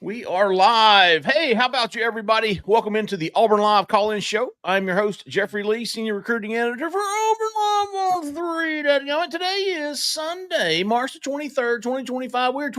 We are live. Hey, how about you, everybody? Welcome into the Auburn Live call-in show. I'm your host, Jeffrey Lee, Senior Recruiting Editor for Auburn Live on 3. Today is Sunday, March the 23rd, 2025. We're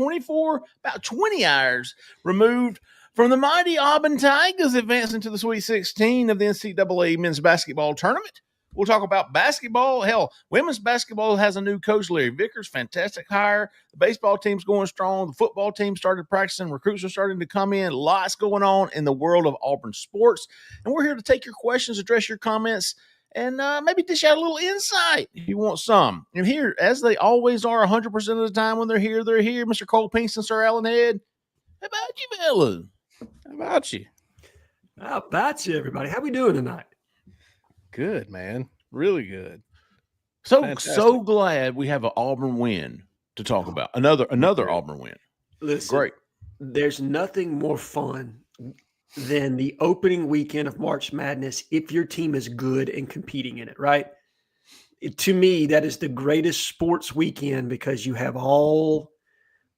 about 20 hours removed from the mighty Auburn Tigers advancing to the Sweet 16 of the NCAA men's basketball tournament. We'll talk about basketball. Hell, women's basketball has a new coach, Larry Vickers. Fantastic hire. The baseball team's going strong. The football team started practicing. Recruits are starting to come in. Lots going on in the world of Auburn sports. And we're here to take your questions, address your comments, and maybe dish out a little insight if you want some. And here, as they always are 100% of the time when they're here. Mr. Cole Pinkston, Sir Allen Head. How about you, fellas? How about you? How about you, everybody? How we doing tonight? Good, man. Really good. So glad we have an Auburn win to talk about. Another Auburn win. Listen, great. There's nothing more fun than the opening weekend of March Madness if your team is good and competing in it, right? To me, that is the greatest sports weekend because you have all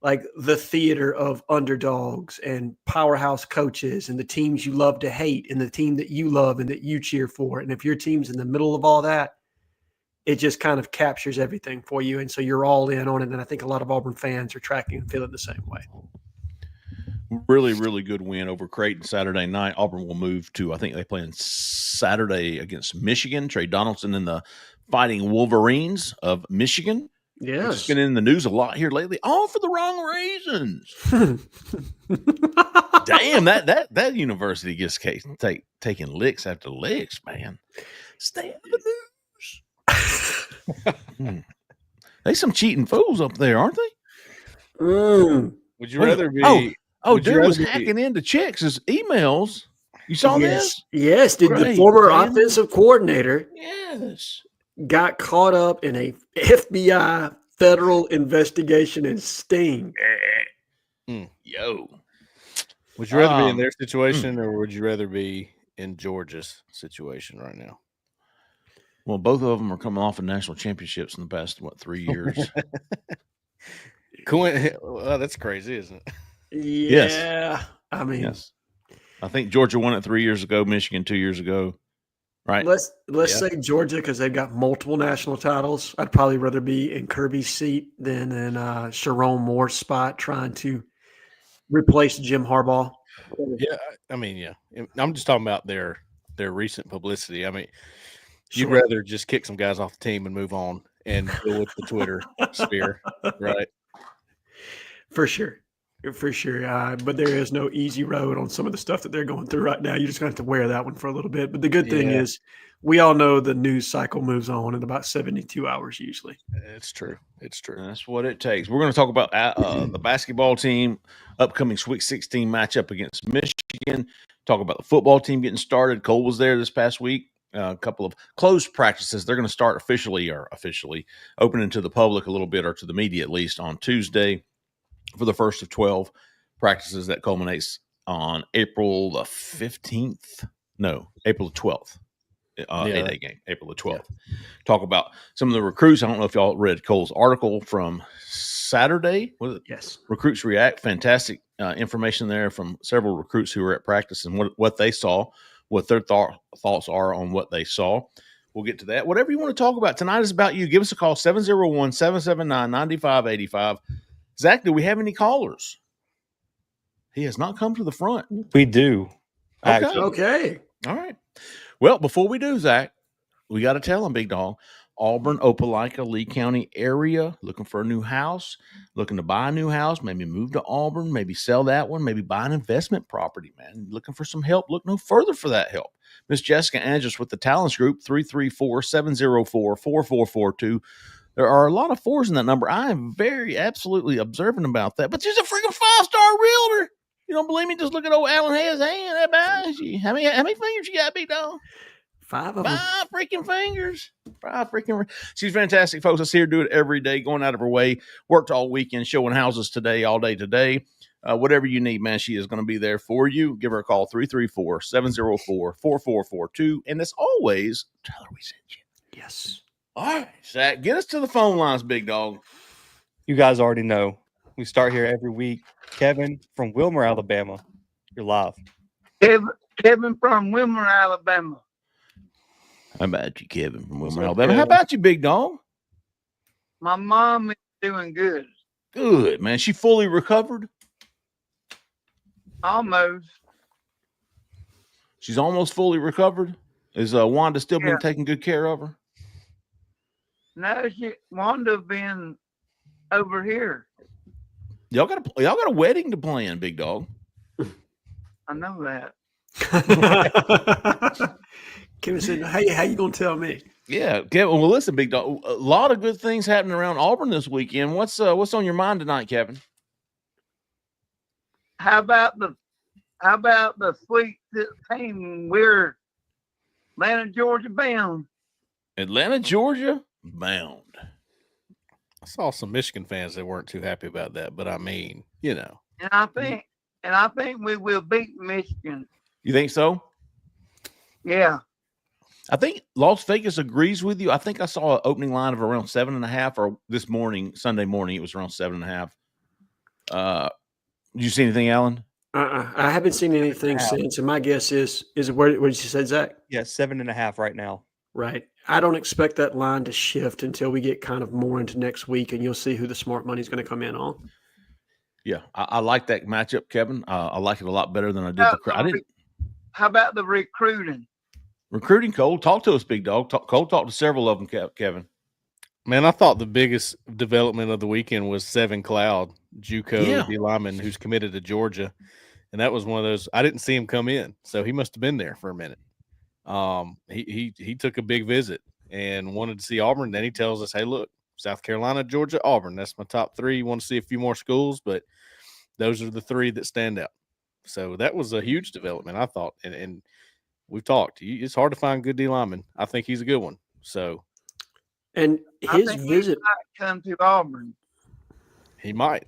like the theater of underdogs and powerhouse coaches and the teams you love to hate and the team that you love and that you cheer for. And if your team's in the middle of all that, it just kind of captures everything for you. And so you're all in on it. And I think a lot of Auburn fans are tracking and feeling the same way. Really, really good win over Creighton Saturday night. Auburn will move to, I think they play on Saturday against Michigan. Trey Donaldson and the Fighting Wolverines of Michigan. Yes. It's been in the news a lot here lately, all for the wrong reasons. Damn, that university gets taking licks after licks, man. Stay out of the news. They some cheating fools up there, aren't they? Would you rather be? Dude was hacking into chicks' emails. You saw this? Yes. Did the former offensive coordinator? Yes. Got caught up in a FBI federal investigation and sting. Yo. Would you rather be in their situation or would you rather be in Georgia's situation right now? Well, both of them are coming off of national championships in the past, 3 years? Well, that's crazy, isn't it? Yeah. Yes. I mean, yes. I think Georgia won it 3 years ago, Michigan 2 years ago. Right. Let's say Georgia because they've got multiple national titles. I'd probably rather be in Kirby's seat than in Sharon Moore's spot trying to replace Jim Harbaugh. Yeah, I mean, yeah. I'm just talking about their recent publicity. I mean, Sure. You'd rather just kick some guys off the team and move on and deal with the Twitter sphere, right? For sure. But there is no easy road on some of the stuff that they're going through right now. You're just going to have to wear that one for a little bit. But the good thing is we all know the news cycle moves on in about 72 hours usually. It's true. That's what it takes. We're going to talk about the basketball team, upcoming Sweet 16 matchup against Michigan. Talk about the football team getting started. Cole was there this past week. A couple of closed practices. They're going to start officially opening to the public a little bit, or to the media at least, on Tuesday for the first of 12 practices that culminates on April the 15th. No, April the 12th. 8-day game, April the 12th. Yeah. Talk about some of the recruits. I don't know if y'all read Cole's article from Saturday. Was it? Yes. Recruits React. Fantastic information there from several recruits who were at practice and what they saw, what their thoughts are on what they saw. We'll get to that. Whatever you want to talk about tonight is about you. Give us a call, 701-779-9585. Zach, do we have any callers? He has not come to the front. We do. Okay. All right. Well, before we do, Zach, we got to tell him, big dog, Auburn, Opelika, Lee County area, looking for a new house, looking to buy a new house, maybe move to Auburn, maybe sell that one, maybe buy an investment property, man. Looking for some help. Look no further for that help. Miss Jessica Andrews with the Talents Group, 334-704-4442. There are a lot of fours in that number. I am very absolutely observant about that. But she's a freaking 5-star realtor. You don't believe me? Just look at old Alan Hayes' hand. That buys you. How many fingers you got, big dog? 5 of them. 5 freaking fingers. 5 freaking. She's fantastic, folks. I see her do it every day, going out of her way. Worked all weekend, showing houses today, all day today. Whatever you need, man, she is going to be there for you. Give her a call, 334-704-4442. And as always, tell her we sent you. Yes. All right, Zach, get us to the phone lines, big dog. You guys already know. We start here every week. Kevin from Wilmer, Alabama. You're live. Kevin from Wilmer, Alabama. How about you, Kevin from Wilmer, up, Alabama? How Kevin? about you, big dog? My mom is doing good. Good, man. She fully recovered? Almost. She's almost fully recovered? Is Wanda still been taking good care of her? No, Wanda been over here. Y'all got a wedding to plan, big dog. I know that. Kevin said, "Hey, how you gonna tell me?" Yeah, Kevin. Well, listen, big dog. A lot of good things happening around Auburn this weekend. What's on your mind tonight, Kevin? How about the Sweet 16? We're Atlanta, Georgia bound. Atlanta, Georgia bound. I saw some Michigan fans that weren't too happy about that, but I mean, you know. And I think we will beat Michigan. You think so? Yeah. I think Las Vegas agrees with you. I think I saw an opening line of around 7.5, or this morning, Sunday morning, it was around 7.5. Did you see anything, Alan? I haven't seen anything since, and my guess is where did you say, Zach? Yeah, 7.5 right now. Right. I don't expect that line to shift until we get kind of more into next week, and you'll see who the smart money is going to come in on. Yeah, I like that matchup, Kevin. I like it a lot better than I did. How about the recruiting? Recruiting, Cole. Talk to us, big dog. Cole talked to several of them, Kevin. Man, I thought the biggest development of the weekend was Seven Cloud, JUCO D lineman, who's committed to Georgia. And that was one of those, I didn't see him come in, so he must have been there for a minute. He took a big visit and wanted to see Auburn. Then he tells us, hey, look, South Carolina, Georgia, Auburn. That's my top three. You want to see a few more schools, but those are the three that stand out. So that was a huge development, I thought. And we've talked. It's hard to find good D linemen. I think he's a good one. So, and his visit he might come to Auburn. He might.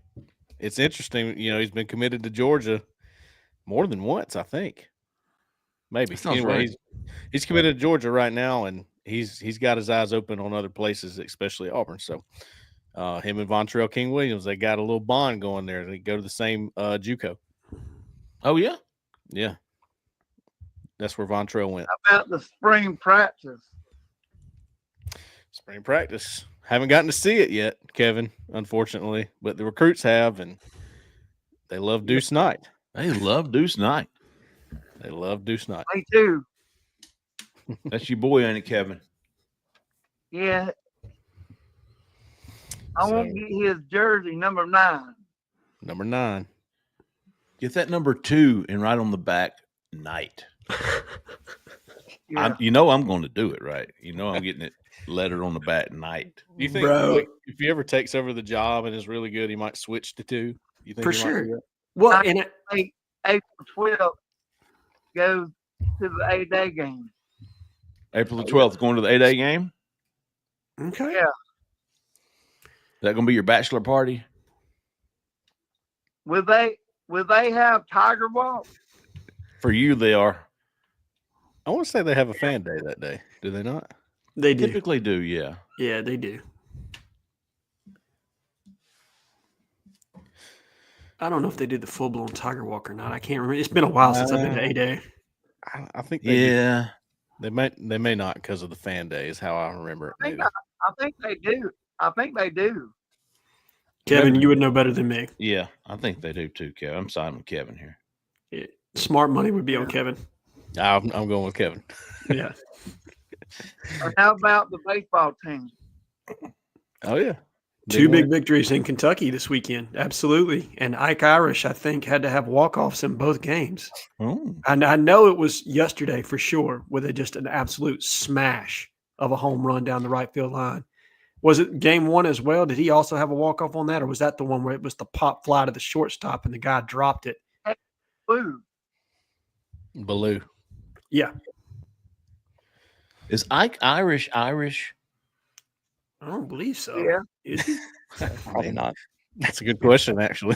It's interesting. You know, he's been committed to Georgia more than once, I think. Maybe. Anyway, right. He's committed to Georgia right now, and he's got his eyes open on other places, especially Auburn. So, him and Vontrell King Williams, they got a little bond going there. They go to the same JUCO. Oh yeah, yeah. That's where Vontrell went. How about the spring practice? Spring practice. Haven't gotten to see it yet, Kevin, unfortunately, but the recruits have, and they love Deuce Knight. They love Deuce Knight. They love Deuce Knight. Me too. That's your boy, ain't it, Kevin? Yeah. I want to get his jersey, number 9. Number 9. Get that number 2 and right on the back, Knight. Yeah. I'm going to do it, right? I'm getting it lettered on the back, Knight. Do you think if he ever takes over the job and is really good, he might switch to 2? You think for he sure? Might do that? Well, and April 12th goes to the 8-day game. April the 12th, going to the 8-day game. Okay. Yeah. Is that going to be your bachelor party? Will they have Tiger Walk? For you, they are. I want to say they have a fan day that day. Do they not? They do. Typically do, yeah. Yeah, they do. I don't know if they did the full-blown Tiger Walk or not. I can't remember. It's been a while since I've been to A-Day. I think they do. They may not because of the fan day is how I remember it. Maybe. I think they do. I think they do. Kevin, you would know better than me. Yeah, I think they do too, Kevin. I'm siding with Kevin here. Yeah. Smart money would be on Kevin. I'm going with Kevin. Yeah. Or how about the baseball team? Oh, yeah. Two big victories in Kentucky this weekend. Absolutely. And Ike Irish, I think, had to have walk-offs in both games. Oh. And I know it was yesterday for sure with just an absolute smash of a home run down the right field line. Was it game 1 as well? Did he also have a walk-off on that? Or was that the one where it was the pop fly to the shortstop and the guy dropped it? Baloo. Yeah. Is Ike Irish? I don't believe so. Yeah. Is he? Probably not. That's a good question, actually.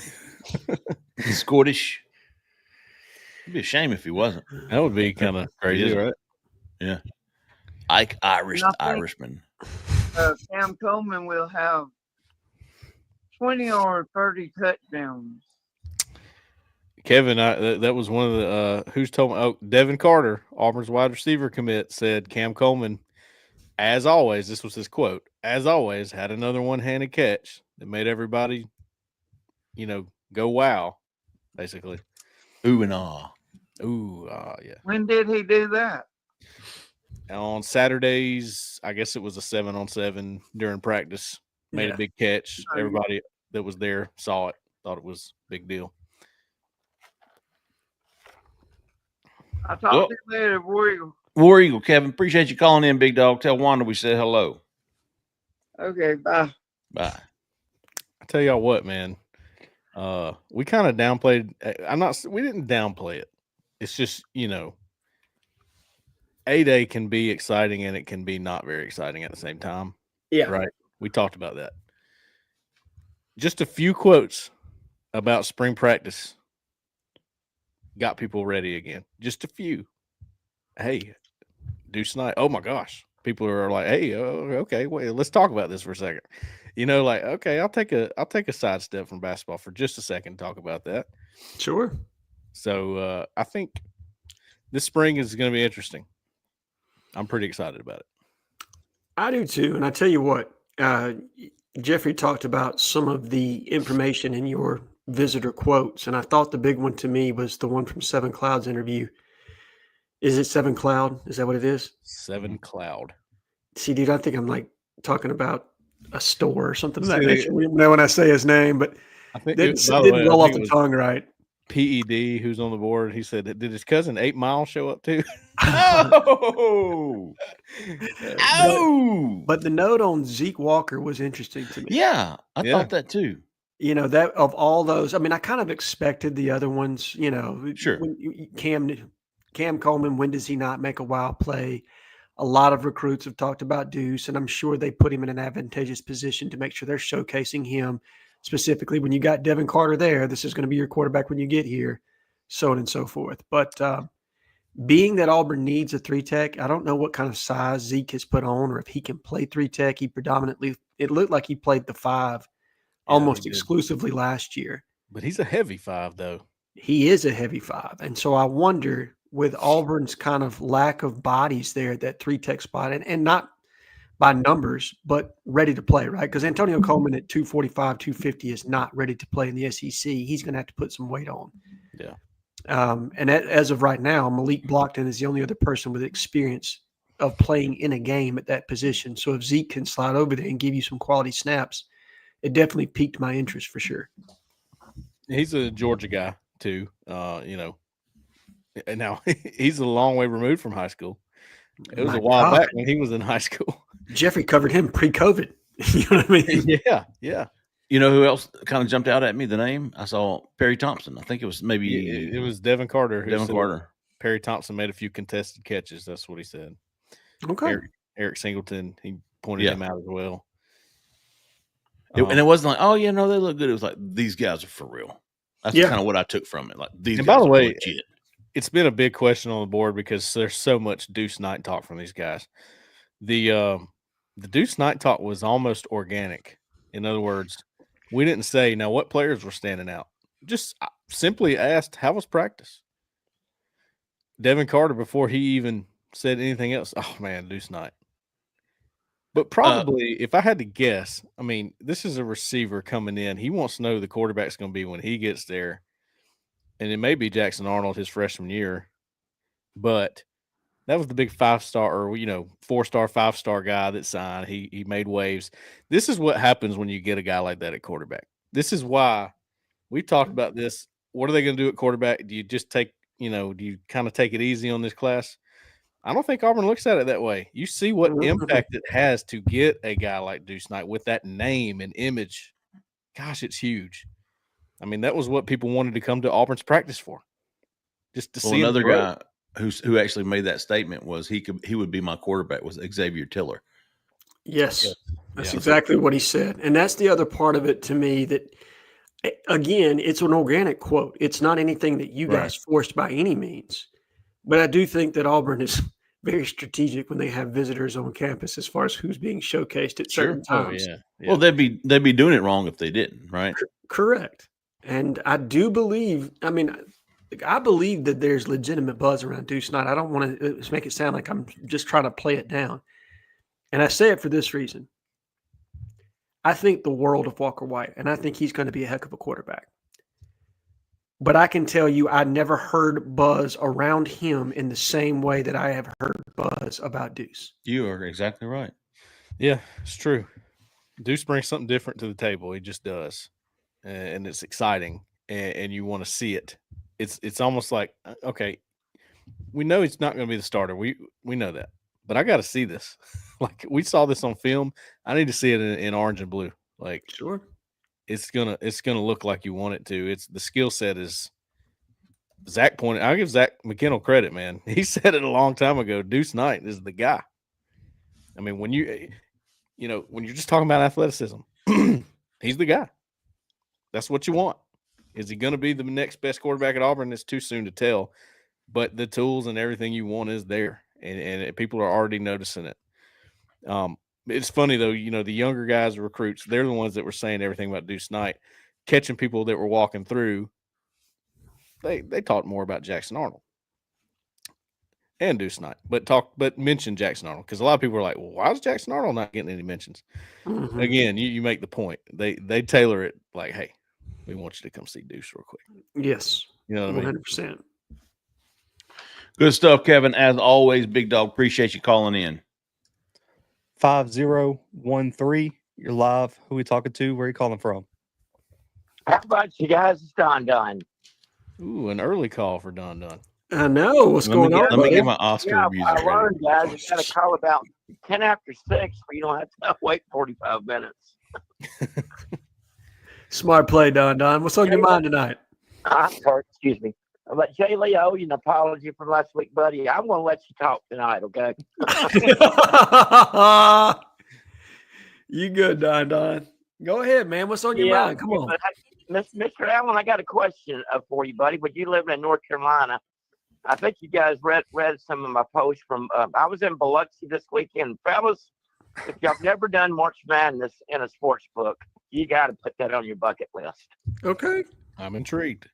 He's Scottish. It'd be a shame if he wasn't. That would be kind of crazy, right? Yeah. Ike Irish, the Nothing. Irishman. Cam Coleman will have 20 or 30 touchdowns. Kevin, that was one of the who's told me. Oh, Devin Carter, Auburn's wide receiver commit, said Cam Coleman, as always, this was his quote, as always, had another one-handed catch that made everybody, go wow, basically. Ooh and ah. Ooh, yeah. When did he do that? On Saturdays, I guess it was a 7-on-7 during practice. Made a big catch. Everybody that was there saw it, thought it was a big deal. I talked to you later, War Eagle. War Eagle, Kevin, appreciate you calling in, big dog. Tell Wanda we said hello. Okay, bye. Bye. I tell y'all what, man. We kind of downplayed. We didn't downplay it. It's just, A-Day can be exciting and it can be not very exciting at the same time. Yeah. Right. We talked about that. Just a few quotes about spring practice got people ready again. Just a few. Hey, Deuce Knight. Oh my gosh. People are like, hey, okay, wait, let's talk about this for a second. Okay, I'll take a sidestep from basketball for just a second to talk about that. Sure. So I think this spring is going to be interesting. I'm pretty excited about it. I do too. And I tell you what, Jeffrey talked about some of the information in your visitor quotes. And I thought the big one to me was the one from Seven Cloud's interview. Is it Seven Cloud? Is that what it is? Seven Cloud. See, dude, I think I'm like talking about a store or something of that nature. We know when I say his name, but I think didn't roll off the tongue right. PED, who's on the board, he said, did his cousin 8 Mile show up too? Oh, But the note on Zeke Walker was interesting to me. Yeah, I thought that too. That of all those, I mean, I kind of expected the other ones, Sure. Cam Coleman, when does he not make a wild play? A lot of recruits have talked about Deuce, and I'm sure they put him in an advantageous position to make sure they're showcasing him. Specifically, when you got Devin Carter there, this is going to be your quarterback when you get here, so on and so forth. But being that Auburn needs a 3-tech, I don't know what kind of size Zeke has put on or if he can play 3-tech. It looked like he played the 5 almost exclusively last year. But he's a heavy 5, though. He is a heavy 5. And so I wonder, with Auburn's kind of lack of bodies there at that 3-tech spot, and not by numbers, but ready to play, right? Because Antonio Coleman at 245, 250 is not ready to play in the SEC. He's going to have to put some weight on. Yeah. And as of right now, Malik Blockton is the only other person with experience of playing in a game at that position. So if Zeke can slide over there and give you some quality snaps, it definitely piqued my interest for sure. He's a Georgia guy too, and now he's a long way removed from high school. It was a while back when he was in high school. Jeffrey covered him pre-COVID. You know what I mean? Yeah. You know who else kind of jumped out at me? The name I saw, Perry Thompson. I think it was maybe it was Devin Carter. Devin Carter. Perry Thompson made a few contested catches. That's what he said. Okay. Eric Singleton, he pointed him out as well. And it wasn't like, oh yeah, no, they look good. It was like, these guys are for real. That's kind of what I took from it. Like, these guys are legit. It's been a big question on the board because there's so much Deuce Knight talk from these guys. The Deuce Knight talk was almost organic. In other words, we didn't say, now what players were standing out. Just simply asked, how was practice? Devin Carter, before he even said anything else, oh man, Deuce Knight. But probably, if I had to guess, I mean, this is a receiver coming in. He wants to know who the quarterback's going to be when he gets there. And it may be Jackson Arnold his freshman year. But that was the big 5-star or, 4-star, 5-star guy that signed. He made waves. This is what happens when you get a guy like that at quarterback. This is why we talked about this. What are they going to do at quarterback? Do you just do you kind of take it easy on this class? I don't think Auburn looks at it that way. You see what impact it has to get a guy like Deuce Knight with that name and image. Gosh, it's huge. I mean, that was what people wanted to come to Auburn's practice for. Just to see another guy who actually made that statement was he would be my quarterback was Xavier Tiller. Yes. That's exactly what he said. And that's the other part of it to me that, again, it's an organic quote. It's not anything that you guys forced by any means. But I do think that Auburn is very strategic when they have visitors on campus as far as who's being showcased at certain Oh times. yeah. Well, they'd be doing it wrong if they didn't, right? Correct. And I do believe, I believe that there's legitimate buzz around Deuce Knight. I don't want to make it sound like I'm just trying to play it down. And I say it for this reason. I think the world of Walker White, and I think he's going to be a heck of a quarterback. But I can tell you I never heard buzz around him in the same way that I have heard buzz about Deuce. You are exactly right. Yeah, it's true. Deuce brings something different to the table. He just does. And it's exciting, and you want to see it. It's almost like, okay, we know he's not going to be the starter. We know that, but I got to see this. Like, we saw this on film. I need to see it in orange and blue. Like, Sure. it's gonna look like you want it to. It's the skill set is. Zach pointed. I'll give Zach McKinnell credit, man. He said it a long time ago. Deuce Knight is the guy. I mean, when you're just talking about athleticism, he's the guy. That's what you want. Is he going to be the next best quarterback at Auburn? It's too soon to tell, but the tools and everything you want is there, and people are already noticing it. It's funny though, the younger guys, recruits, they're the ones that were saying everything about Deuce Knight, catching people that were walking through. They talked more about Jackson Arnold and Deuce Knight, but mention Jackson Arnold because a lot of people are like, well, why is Jackson Arnold not getting any mentions? Mm-hmm. Again, you make the point. They tailor it like, hey, we want you to come see Deuce real quick. Yes. You know what I mean? 100%. Good stuff, Kevin. As always, Big Dog, appreciate you calling in. 5013. You're live. Who we talking to? Where are you calling from? How about you guys? It's Don. Ooh, an early call for Don. I know. What's going on? Let me buddy? get my Oscar music I ready. learned, guys, you got to call about 10 after 6 where you don't have to wait 45 minutes. Smart play, Don. What's on your mind tonight? I'm sorry, excuse me. But Jay Lee, I owe you an apology for last week, buddy. I'm going to let you talk tonight, okay? You good, Don. Go ahead, man. What's on your mind? Come on. Mr. Allen, I got a question for you, buddy. But you live in North Carolina. I think you guys read some of my posts from I was in Biloxi this weekend. Fellas, if y'all never done March Madness in a sports book, you got to put that on your bucket list. Okay. I'm intrigued.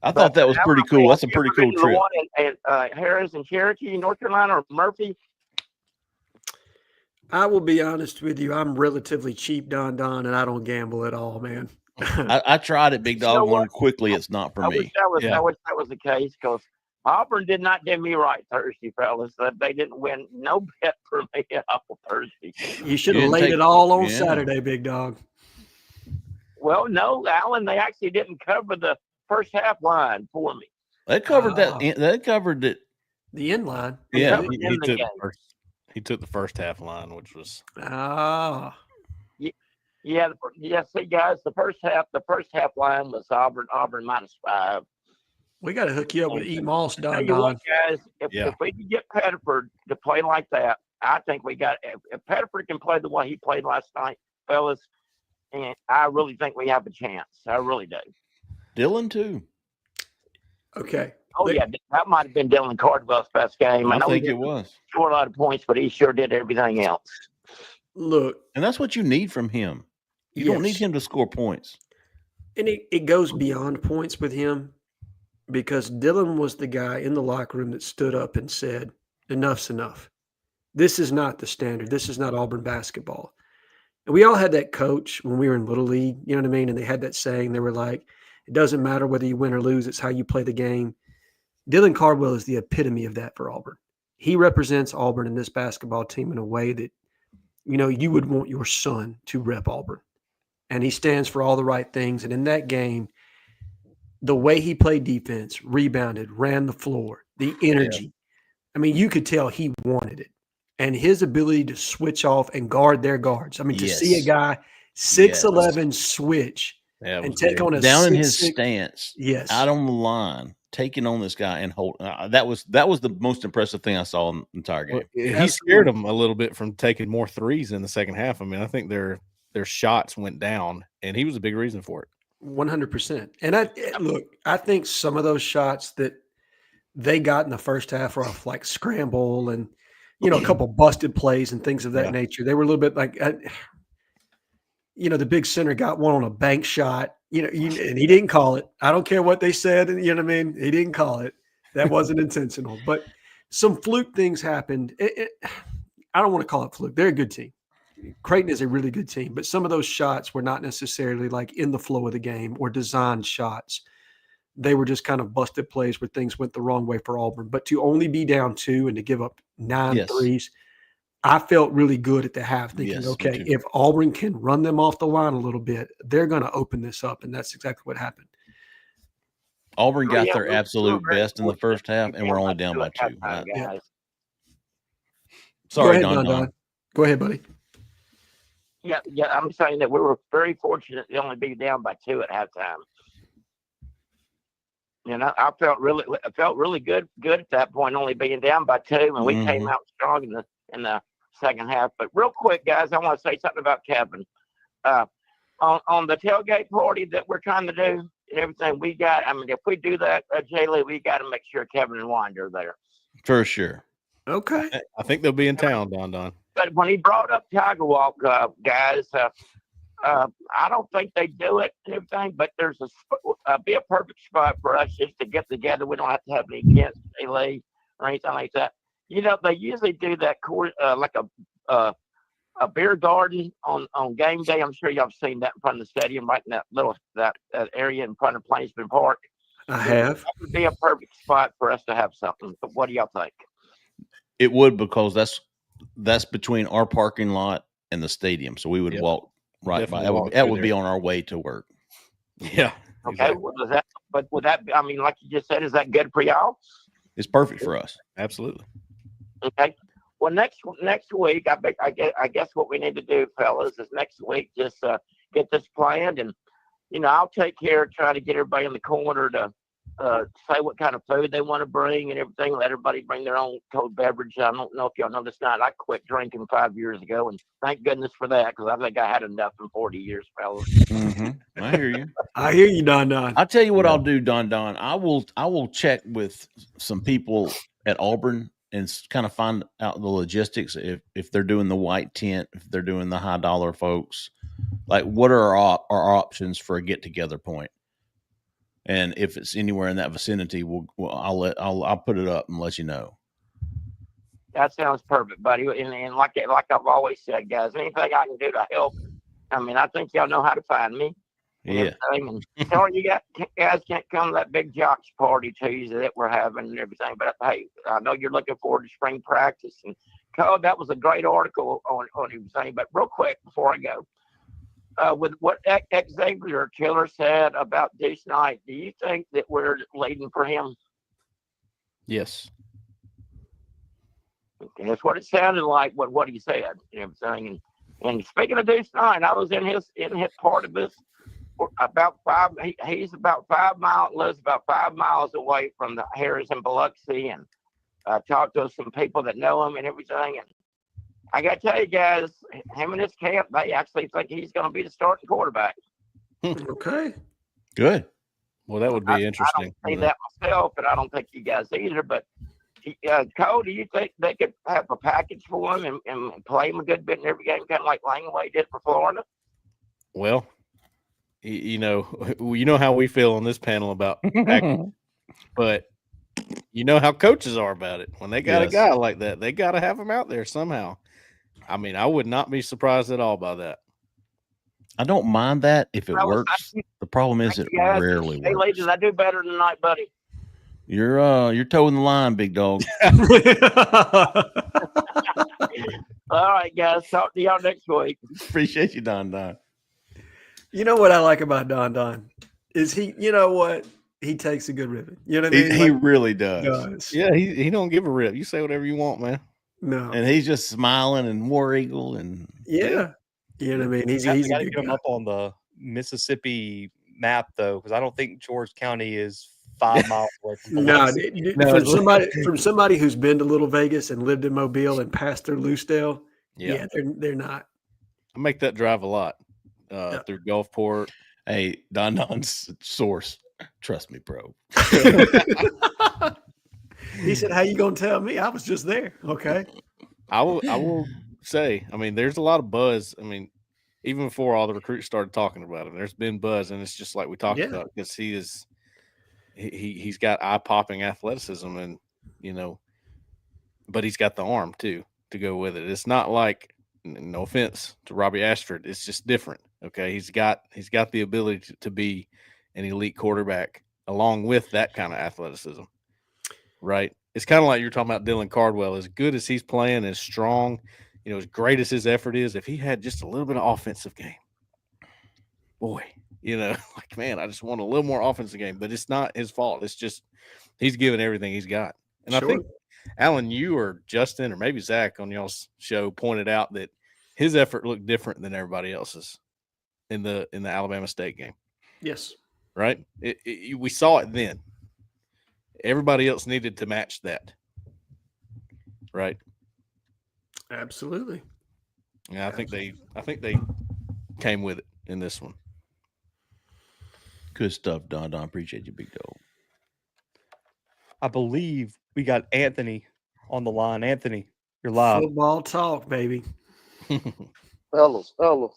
I thought that was pretty cool. That's a pretty cool The trip. one in Harris and Cherokee, North Carolina, or Murphy. I will be honest with you. I'm relatively cheap, Don, and I don't gamble at all, man. I tried it, Big Dog. You know Learned quickly it's not for I me. wish that was the case because Auburn did not do me right Thursday, fellas. They didn't win no bet for me on Thursday. You should have didn't laid take- it all on yeah. Saturday, Big Dog. Well, no, Alan, they actually didn't cover the first half line for me. They covered that. Oh. They covered it. The end line. Yeah. Covered He in the took game. he took the first half line, which was Ah. Yeah, see, guys, the first half line was Auburn -5. We got to hook you up with E. Moss, Tell Don. you what, guys, if we could get Pettiford to play like that, I think we got. If Pettiford can play the way he played last night, fellas, and I really think we have a chance. I really do. Dylan too. Okay. Oh yeah, that might have been Dylan Cardwell's best game. I know think he it didn't was. score a lot of points, but he sure did everything else. Look, And that's what you need from him. You don't need yes. him to score points. And it goes beyond points with him because Dylan was the guy in the locker room that stood up and said, enough's enough. This is not the standard. This is not Auburn basketball. And we all had that coach when we were in Little League, you know what I mean? And they had that saying, they were like, it doesn't matter whether you win or lose, it's how you play the game. Dylan Cardwell is the epitome of that for Auburn. He represents Auburn in this basketball team in a way that, you would want your son to rep Auburn. And he stands for all the right things. And in that game, the way he played defense, rebounded, ran the floor, the energy. I mean, you could tell he wanted it. And his ability to switch off and guard their guards. I mean, to see a guy 6'11" switch and take on a down in his 6'6" stance, Yes. out on the line, taking on this guy and hold. That was the most impressive thing I saw in the entire game. he scared them a little bit from taking more threes in the second half. I mean, I think their shots went down, and he was a big reason for it. 100%. And I think some of those shots that they got in the first half off like scramble and, a couple busted plays and things of that nature. They were a little bit like, the big center got one on a bank shot, and he didn't call it. I don't care what they said. You know what I mean? He didn't call it. That wasn't intentional, but some fluke things happened. I don't want to call it fluke. They're a good team. Creighton is a really good team, but some of those shots were not necessarily like in the flow of the game or designed shots. They were just kind of busted plays where things went the wrong way for Auburn. But to only be down 2 and to give up 9 threes, I felt really good at the half thinking, okay, if Auburn can run them off the line a little bit, they're going to open this up. And that's exactly what happened. Auburn got their absolute best in the first half, and we're only down by 2. Guys. Sorry, Go ahead, Don. Go ahead, buddy. Yeah, I'm saying that we were very fortunate to only be down by 2 at halftime. And I felt really good at that point, only being down by 2, and we came out strong in the second half. But real quick, guys, I want to say something about Kevin. On the tailgate party that we're trying to do and everything we got. I mean, if we do that, Jay Lee, we got to make sure Kevin and Winder are there for sure. Okay, I think they'll be in town, Don. But when he brought up Tiger Walk, guys, I don't think they do it and everything. But there's be a perfect spot for us just to get together. We don't have to have any guests, Jay Lee, or anything like that. They usually do that course like a beer garden on game day. I'm sure y'all have seen that in front of the stadium, right in that area in front of Plainsman Park. I have. That would be a perfect spot for us to have something. But what do y'all think? It would, because that's between our parking lot and the stadium, so we would walk right by. That would be on our way to work. Yeah. Okay. Exactly. Would that? I mean, like you just said, is that good for y'all? It's perfect for us. Absolutely. Okay. Well, next week, I guess what we need to do, fellas, is next week just get this planned, and I'll take care of trying to get everybody in the corner to say what kind of food they want to bring and everything. Let everybody bring their own cold beverage. I don't know if y'all know this night. I quit drinking 5 years ago, and thank goodness for that, because I think I had enough in 40 years, fellas. I hear you. I hear you, Don. I'll tell you what I'll do, Don. I will check with some people at Auburn and kind of find out the logistics. If they're doing the white tent, if they're doing the high dollar folks, like what are our options for a get together point? And if it's anywhere in that vicinity, I'll put it up and let you know. That sounds perfect, buddy. And like I've always said, guys, anything I can do to help. I mean, I think y'all know how to find me. Yeah. Sorry, you guys can't come to that big jocks party Tuesday that we're having and everything. But hey, I know you're looking forward to spring practice. And Cole, that was a great article on everything. But real quick before I go, with what Xavier Killer said about Deuce Knight, do you think that we're leading for him? Yes. Okay, that's what it sounded like. What he said, and everything. And speaking of Deuce Knight, I was in his part of this. About 5, he's about 5 miles, lives about 5 miles away from the Harris in Biloxi, and talked to some people that know him and everything. And I got to tell you guys, him and his camp, they actually think he's going to be the starting quarterback. Okay. Good. Well, that would be interesting. I don't see that myself, and I don't think you guys either. But Cole, do you think they could have a package for him and play him a good bit in every game, kind of like Langway did for Florida? Well, you know how we feel on this panel about package, but you know how coaches are about it. When they got a guy like that, they got to have him out there somehow. I mean, I would not be surprised at all by that. I don't mind that if it works. The problem is it rarely works. Hey, ladies, I do better tonight, buddy. You're towing the line, big dog. All right, guys. Talk to y'all next week. Appreciate you, Don. You know what I like about Don is he takes a good ribbon. You know what I mean? He really does. Yeah, he don't give a rip. You say whatever you want, man. No. And he's just smiling and war eagle and yeah. You know what I mean? He's got a to good get him guy. up on the Mississippi map though, because I don't think George County is 5 miles away from Biloxi. From somebody who's been to Little Vegas and lived in Mobile and passed through Loosedale, they're not. I make that drive a lot through Gulfport. Hey, Don's source. Trust me, bro. He said, "How you gonna tell me? I was just there." Okay. I will say, I mean, there's a lot of buzz. I mean, even before all the recruits started talking about him, there's been buzz, and it's just like we talked about, because he's got eye-popping athleticism, and but he's got the arm too to go with it. It's not like, no offense to Robbie Ashford, it's just different. Okay, he's got the ability to be an elite quarterback along with that kind of athleticism, right? It's kind of like you're talking about Dylan Cardwell. As good as he's playing, as strong, as great as his effort is, if he had just a little bit of offensive game, boy, like, man, I just want a little more offensive game. But it's not his fault. It's just he's given everything he's got. And I think, Alan, you or Justin or maybe Zach on y'all's show pointed out that his effort looked different than everybody else's in the Alabama State game. Yes. Right? We saw it then. Everybody else needed to match that. Right? Absolutely. Yeah, I think they came with it in this one. Good stuff, Don. Appreciate you, big dog. I believe we got Anthony on the line. Anthony, you're live. Football talk, baby. Fellas. Hello.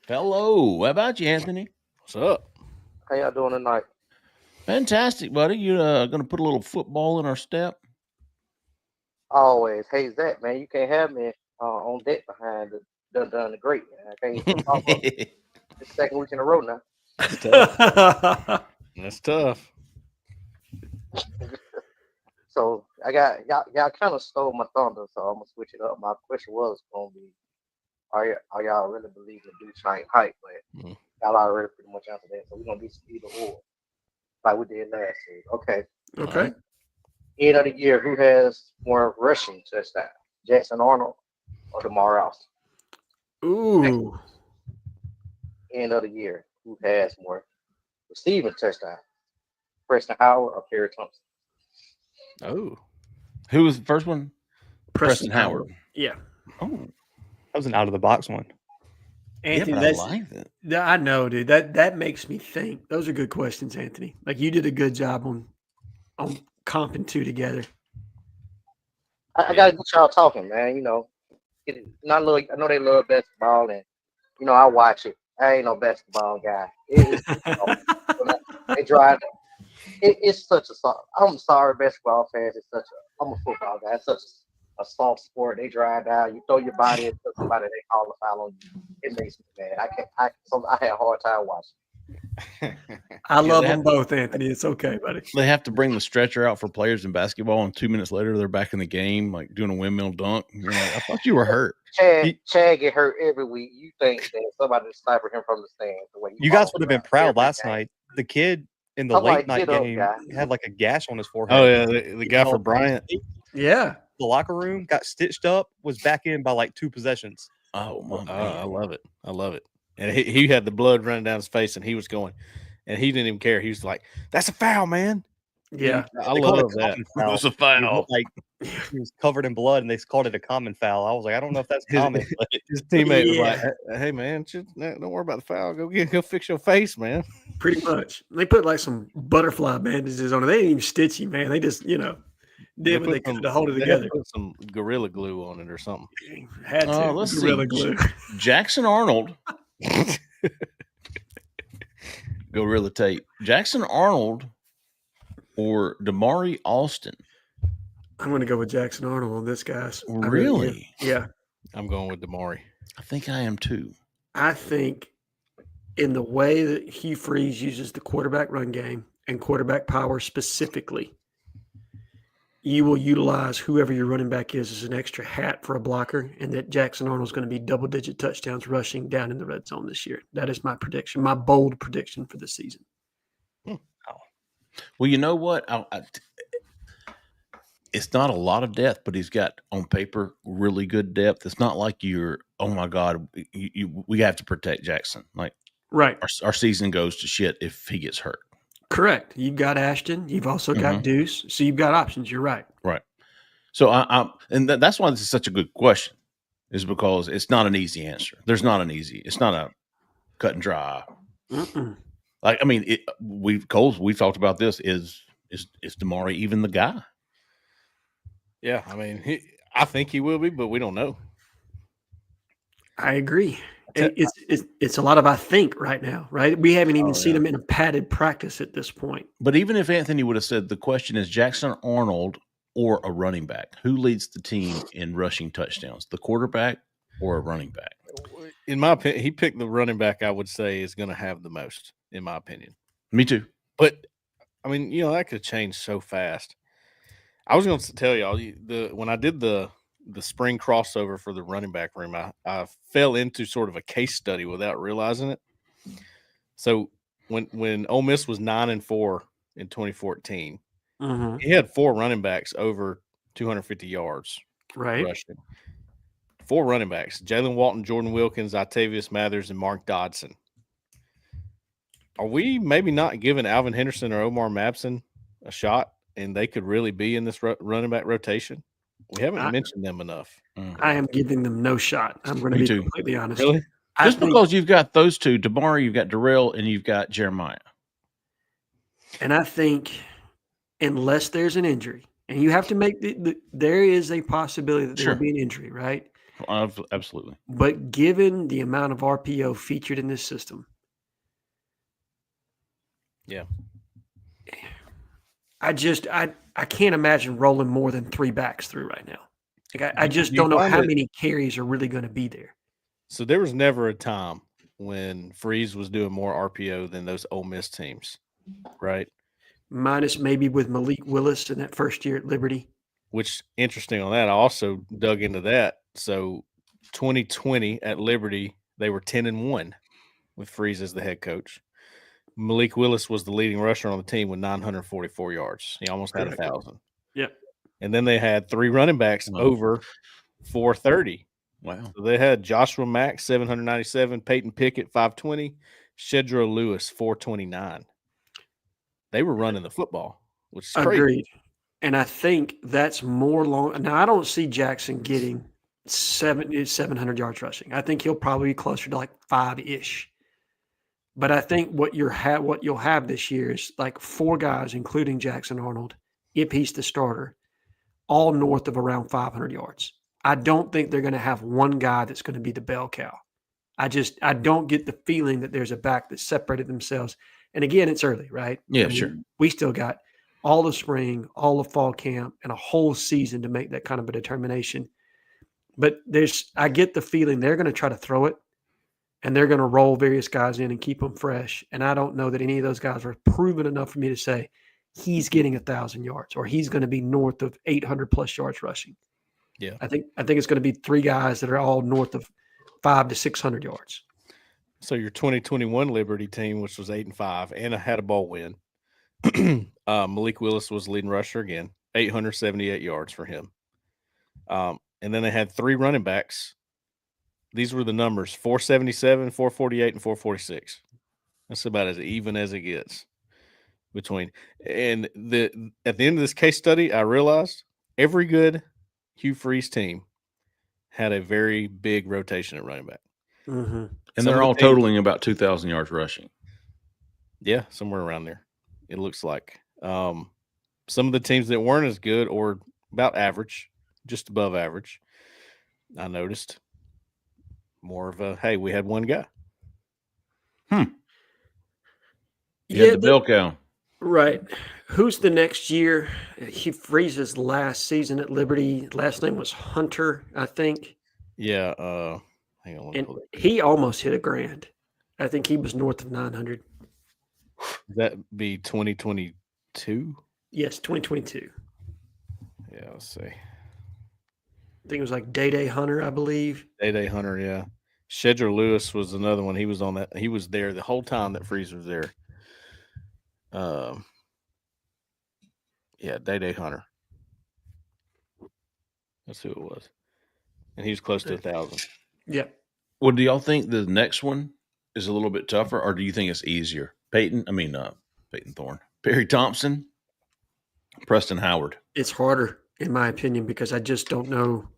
How about you, Anthony? What's up? How y'all doing tonight? Fantastic, buddy. You going to put a little football in our step? Always. Hey, Zach, man, you can't have me on deck behind done the great, man. I can't talk about it. It's the second week in a row now. That's tough. So I got y'all kind of stole my thunder, so I'm gonna switch it up. My question was gonna be, are y'all really believing do giant hype? But y'all already pretty much answered that, so we're gonna do some either or, like we did last week. Okay. Okay. End of the year, who has more rushing touchdowns, Jackson Arnold or DeMar Austin? Ooh. End of the year, who has more receiving touchdowns, Preston Howard or Perry Thompson? Oh, who was the first one? Preston Howard. Yeah. Oh, That was an out of the box one. Anthony, yeah, that's I like that. I know, dude. That makes me think. Those are good questions, Anthony. Like, you did a good job on comping two together. I gotta get y'all talking, man. I know they love basketball, and I watch it. I ain't no basketball guy. They drive. It's such a soft. I'm sorry, basketball fans. I'm a football guy. It's such a soft sport. They drive down. You throw your body into somebody. They call a foul on you. It makes me mad. I had a hard time watching. I love them both, Anthony. It's okay, buddy. They have to bring the stretcher out for players in basketball, and 2 minutes later, they're back in the game, like doing a windmill dunk. You're like, I thought you were hurt. Chad get hurt every week. You think that somebody sniper him from the stands? The way You guys would have been proud last night. The kid in the late night game had like a gash on his forehead. Oh yeah, the guy for Bryant. Yeah. The locker room got stitched up, was back in by like 2 possessions. Oh my God. I love it. I love it. And he had the blood running down his face, and he was going, and he didn't even care. He was like, "That's a foul, man." Yeah. I love that. It was a foul. Like, he was covered in blood, and they called it a common foul. I was like, I don't know if that's common. But His teammate was like, "Hey man, don't worry about the foul. Go fix your face, man." Pretty much. They put like some butterfly bandages on it. They didn't even stitch him, man. They just, did what they could to hold it together. Put some Gorilla Glue on it or something. Had to. Let's Gorilla see. Glue. Jackson Arnold. Gorilla tape. Jackson Arnold or Damari Alston? I'm going to go with Jackson Arnold on this, guys. Really? Yeah. I'm going with Damari. I think I am too. I think in the way that Hugh Freeze uses the quarterback run game and quarterback power specifically, you will utilize whoever your running back is as an extra hat for a blocker, and that Jackson Arnold's going to be double-digit touchdowns rushing down in the red zone this year. That is my prediction, my bold prediction for the season. Well, you know what? It's not a lot of depth, but he's got, on paper, really good depth. It's not like you're, oh, my God, we have to protect Jackson. Like, right. Our season goes to shit if he gets hurt. Correct. You've got Ashton. You've also got Deuce. So you've got options. You're right. Right. So that's why this is such a good question, is because it's not an easy answer. It's not a cut and dry. Mm-mm. Like, I mean, we've talked about this. Is Is Damari even the guy? Yeah, I mean, I think he will be, but we don't know. I agree. It's a lot of I think right now, right? We haven't even seen him in a padded practice at this point. But even if Anthony would have said the question is Jackson Arnold or a running back, who leads the team in rushing touchdowns, the quarterback or a running back? In my opinion, he picked the running back I would say is going to have the most, in my opinion. Me too. But, I mean, that could change so fast. I was going to tell y'all, when I did the spring crossover for the running back room, I fell into sort of a case study without realizing it. So when Ole Miss was 9-4 in 2014, he had 4 running backs over 250 yards rushing. 4 running backs: Jalen Walton, Jordan Wilkins, Octavius Mathers, and Mark Dodson. Are we maybe not giving Alvin Henderson or Omar Mabson a shot, and they could really be in this running back rotation? We haven't mentioned them enough. I am giving them no shot. I'm going to be completely honest. Really? Just because you've got those two, Damari, you've got Darrell, and you've got Jeremiah. And I think unless there's an injury, and you have to make there is a possibility that there will be an injury, right? Absolutely. But given the amount of RPO featured in this system, yeah, I can't imagine rolling more than 3 backs through right now. Like I just don't know how many carries are really going to be there. So there was never a time when Freeze was doing more RPO than those Ole Miss teams, right? Minus maybe with Malik Willis in that first year at Liberty. Which, interesting on that, I also dug into that. So 2020 at Liberty, they were 10-1 with Freeze as the head coach. Malik Willis was the leading rusher on the team with 944 yards. He almost had 1,000. Yep. And then they had 3 running backs over 430. Wow. So they had Joshua Mack, 797, Peyton Pickett, 520, Shedro Lewis, 429. They were running the football, which is crazy. Agreed. And I think that's more long. Now, I don't see Jackson getting 700 yards rushing. I think he'll probably be closer to like 5-ish. But I think what you'll have this year is like 4 guys, including Jackson Arnold, if he's the starter, all north of around 500 yards. I don't think they're going to have one guy that's going to be the bell cow. I don't get the feeling that there's a back that separated themselves. And again, it's early, right? Yeah, sure. We still got all the spring, all the fall camp, and a whole season to make that kind of a determination. But I get the feeling they're going to try to throw it, and they're going to roll various guys in and keep them fresh. And I don't know that any of those guys are proven enough for me to say he's getting 1,000 yards or he's going to be north of 800+ yards rushing. Yeah, I think it's going to be 3 guys that are all north of 500 to 600 yards. So your 2021 Liberty team, which was 8-5 and had a bowl win, Malik Willis was leading rusher again, 878 yards for him. And then they had 3 running backs. These were the numbers: 477, 448, and 446. That's about as even as it gets between. And at the end of this case study, I realized every good Hugh Freeze team had a very big rotation at running back. Mm-hmm. And they're all totaling about 2,000 yards rushing. Yeah, somewhere around there, it looks like. Some of the teams that weren't as good or about average, just above average, I noticed more of a, hey, we had one guy. You had the bell cow. Right. Who's the next year? He Freeze's last season at Liberty. Last name was Hunter, I think. Yeah. Hang on. And he almost hit $1,000. I think he was north of 900. Would that be 2022? Yes, 2022. Yeah, let's see. I think it was like Day Hunter, I believe. Day Hunter, yeah. Shedro Lewis was another one. He was on that. He was there the whole time that Freeze was there. Yeah, Day Hunter. That's who it was. And he was close to 1,000. Yeah. Well, do y'all think the next one is a little bit tougher, or do you think it's easier? Peyton Thorne, Perry Thompson, Preston Howard. It's harder, in my opinion, because I just don't know.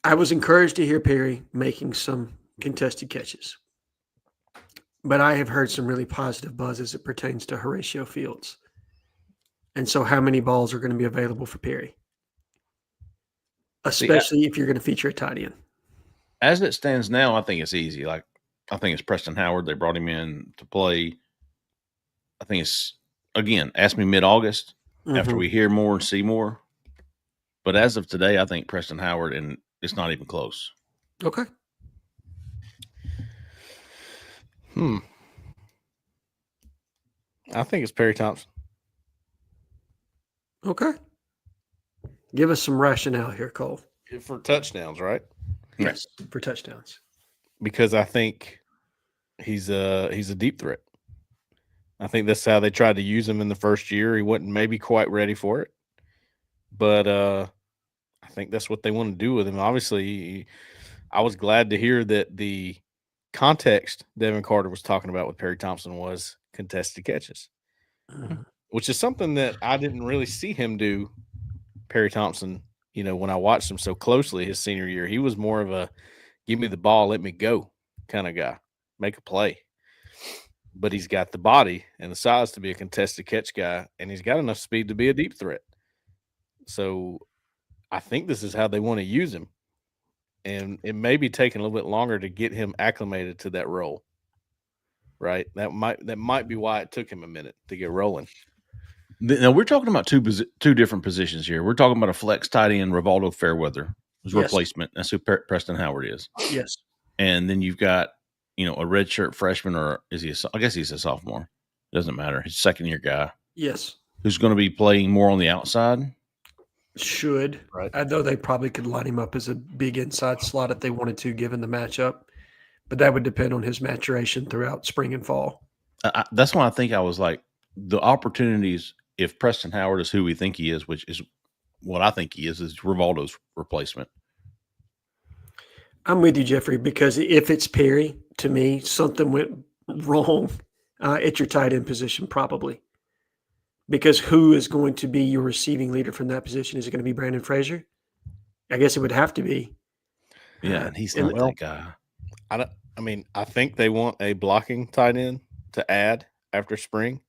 I was encouraged to hear Perry making some contested catches, but I have heard some really positive buzz as it pertains to Horatio Fields. And so how many balls are going to be available for Perry? Especially if you're going to feature a tight end. As it stands now, I think it's easy. Like, I think it's Preston Howard. They brought him in to play. I think it's, again, ask me mid-August after we hear more and see more. But as of today, I think Preston Howard, and it's not even close. Okay. I think it's Perry Thompson. Okay. Give us some rationale here, Cole. For touchdowns, right? Yes, for touchdowns. Because I think he's a deep threat. I think that's how they tried to use him in the first year. He wasn't maybe quite ready for it. But I think that's what they want to do with him. Obviously, I was glad to hear that the context Devin Carter was talking about with Perry Thompson was contested catches, which is something that I didn't really see him do. Perry Thompson, when I watched him so closely his senior year, he was more of a give me the ball, let me go kind of guy, make a play. But he's got the body and the size to be a contested catch guy, and he's got enough speed to be a deep threat. So I think this is how they want to use him. And it may be taking a little bit longer to get him acclimated to that role. Right? That might be why it took him a minute to get rolling. Now, we're talking about two different positions here. We're talking about a flex tight end, Rivaldo Fairweather, his replacement. That's who Preston Howard is. Yes. And then you've got, a redshirt freshman, or is he? I guess he's a sophomore. Doesn't matter. He's a second-year guy. Yes. Who's going to be playing more on the outside? Should. Right. I know they probably could line him up as a big inside slot if they wanted to, given the matchup. But that would depend on his maturation throughout spring and fall. That's why I think I was like, the opportunities, if Preston Howard is who we think he is, which is what I think he is Rivaldo's replacement. I'm with you, Jeffrey, because if it's Perry, to me, something went wrong at your tight end position, probably. Because who is going to be your receiving leader from that position? Is it going to be Brandon Frazier? I guess it would have to be. Yeah, and he's not that guy. I think they want a blocking tight end to add after spring.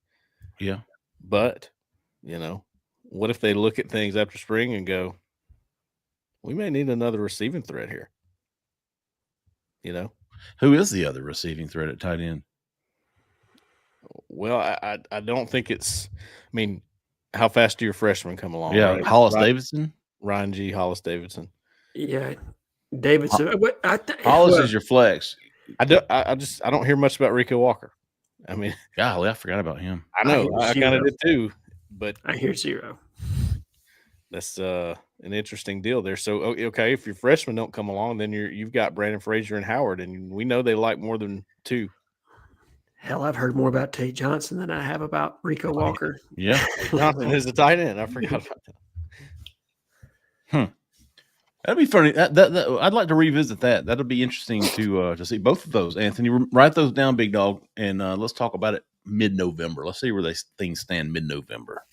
Yeah. But, what if they look at things after spring and go, we may need another receiving threat here? Who is the other receiving threat at tight end? Well, I don't think it's – how fast do your freshmen come along? Yeah, right? Hollis Davidson? Ryan G. Hollis Davidson. Yeah, Davidson. Hollis is your flex. I don't hear much about Rico Walker. Golly, I forgot about him. I know. I kind of did too, but I hear zero. That's an interesting deal there. So, okay, if your freshmen don't come along, then you've got Brandon Frazier and Howard, and we know they like more than two. Hell, I've heard more about Tate Johnson than I have about Rico Walker. Yeah. Johnson is a tight end. I forgot about that. That'd be funny. That I'd like to revisit that. That'll be interesting to see both of those. Anthony, write those down, big dog, and let's talk about it mid-November. Let's see where things stand mid-November.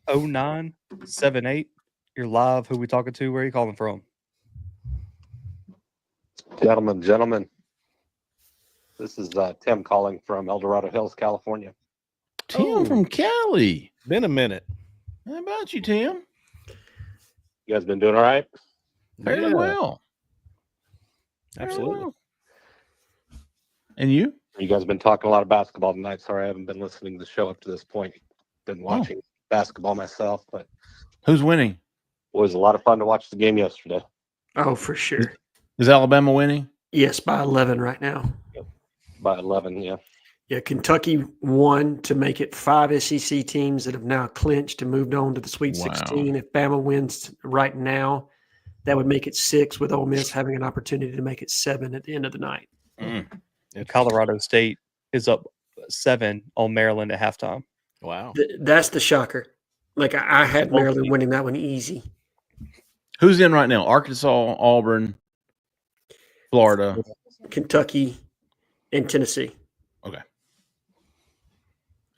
0978. You're live. Who we talking to? Where are you calling from? Gentlemen. This is Tim calling from El Dorado Hills, California. Tim from Cali. Been a minute. How about you, Tim? You guys been doing all right? Very well. Absolutely. Very well. And you? You guys been talking a lot of basketball tonight. Sorry, I haven't been listening to the show up to this point. Been watching basketball myself, but who's winning? It was a lot of fun to watch the game yesterday. Oh, for sure. Is Alabama winning? Yes, by 11 right now. Yep. By 11, yeah. Yeah, Kentucky won to make it 5 SEC teams that have now clinched and moved on to the Sweet 16. If Bama wins right now, that would make it 6, with Ole Miss having an opportunity to make it 7 at the end of the night. And Colorado State is up 7 on Maryland at halftime. Wow. That's the shocker. Like, I had Maryland winning that one easy. Who's in right now? Arkansas, Auburn, Florida, Kentucky, and Tennessee. Okay.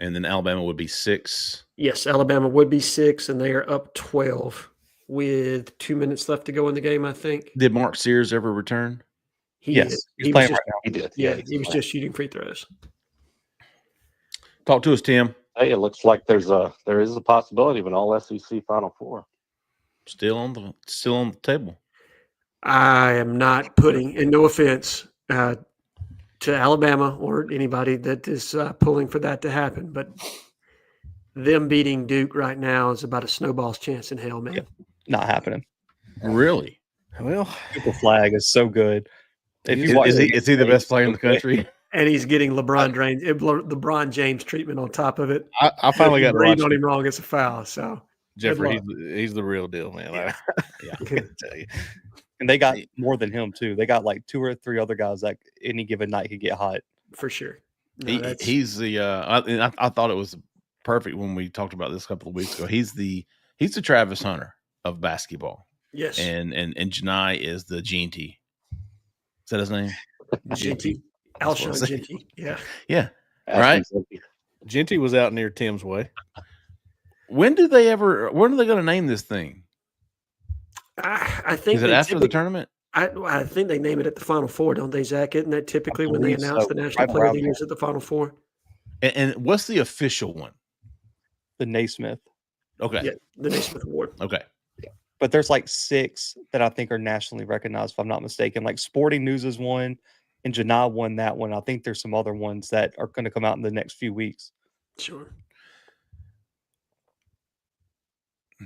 And then Alabama would be 6. Yes, Alabama would be 6, and they are up 12 with 2 minutes left to go in the game, I think. Did Mark Sears ever return? He's playing right now. He did. Yeah, he was just shooting free throws. Talk to us, Tim. Hey, it looks like there is a possibility of an all SEC Final Four. Still on the table. I am not putting, and no offense to Alabama or anybody that is pulling for that to happen, but them beating Duke right now is about a snowball's chance in hell, man. Not happening. Really? Well, Cooper Flag is so good. If you watch Is he the best player in the country? And he's getting LeBron James treatment on top of it. I finally got to breathe watch on him wrong. It's a foul. So Jeffrey. He's the real deal, man. Yeah. I can tell you. And they got more than him too. They got like 2 or 3 other guys that any given night could get hot. For sure. No, He's the. I thought it was perfect when we talked about this a couple of weeks ago. He's the Travis Hunter of basketball. Yes. And Janai is the Ginty. Is that his name? Ginty. Alshon Ginty. Yeah. Yeah. Right. Ginty was out near Tim's way. When are they going to name this thing? I think is it after the tournament? I think they name it at the Final Four, don't they, Zach? Isn't that typically when they announce the National Player of the Year at the Final Four? And what's the official one? The Naismith. Okay. Yeah, the Naismith Award. Okay. Yeah. But there's like 6 that I think are nationally recognized, if I'm not mistaken. Like Sporting News is one, and Janai won that one. I think there's some other ones that are going to come out in the next few weeks. Sure.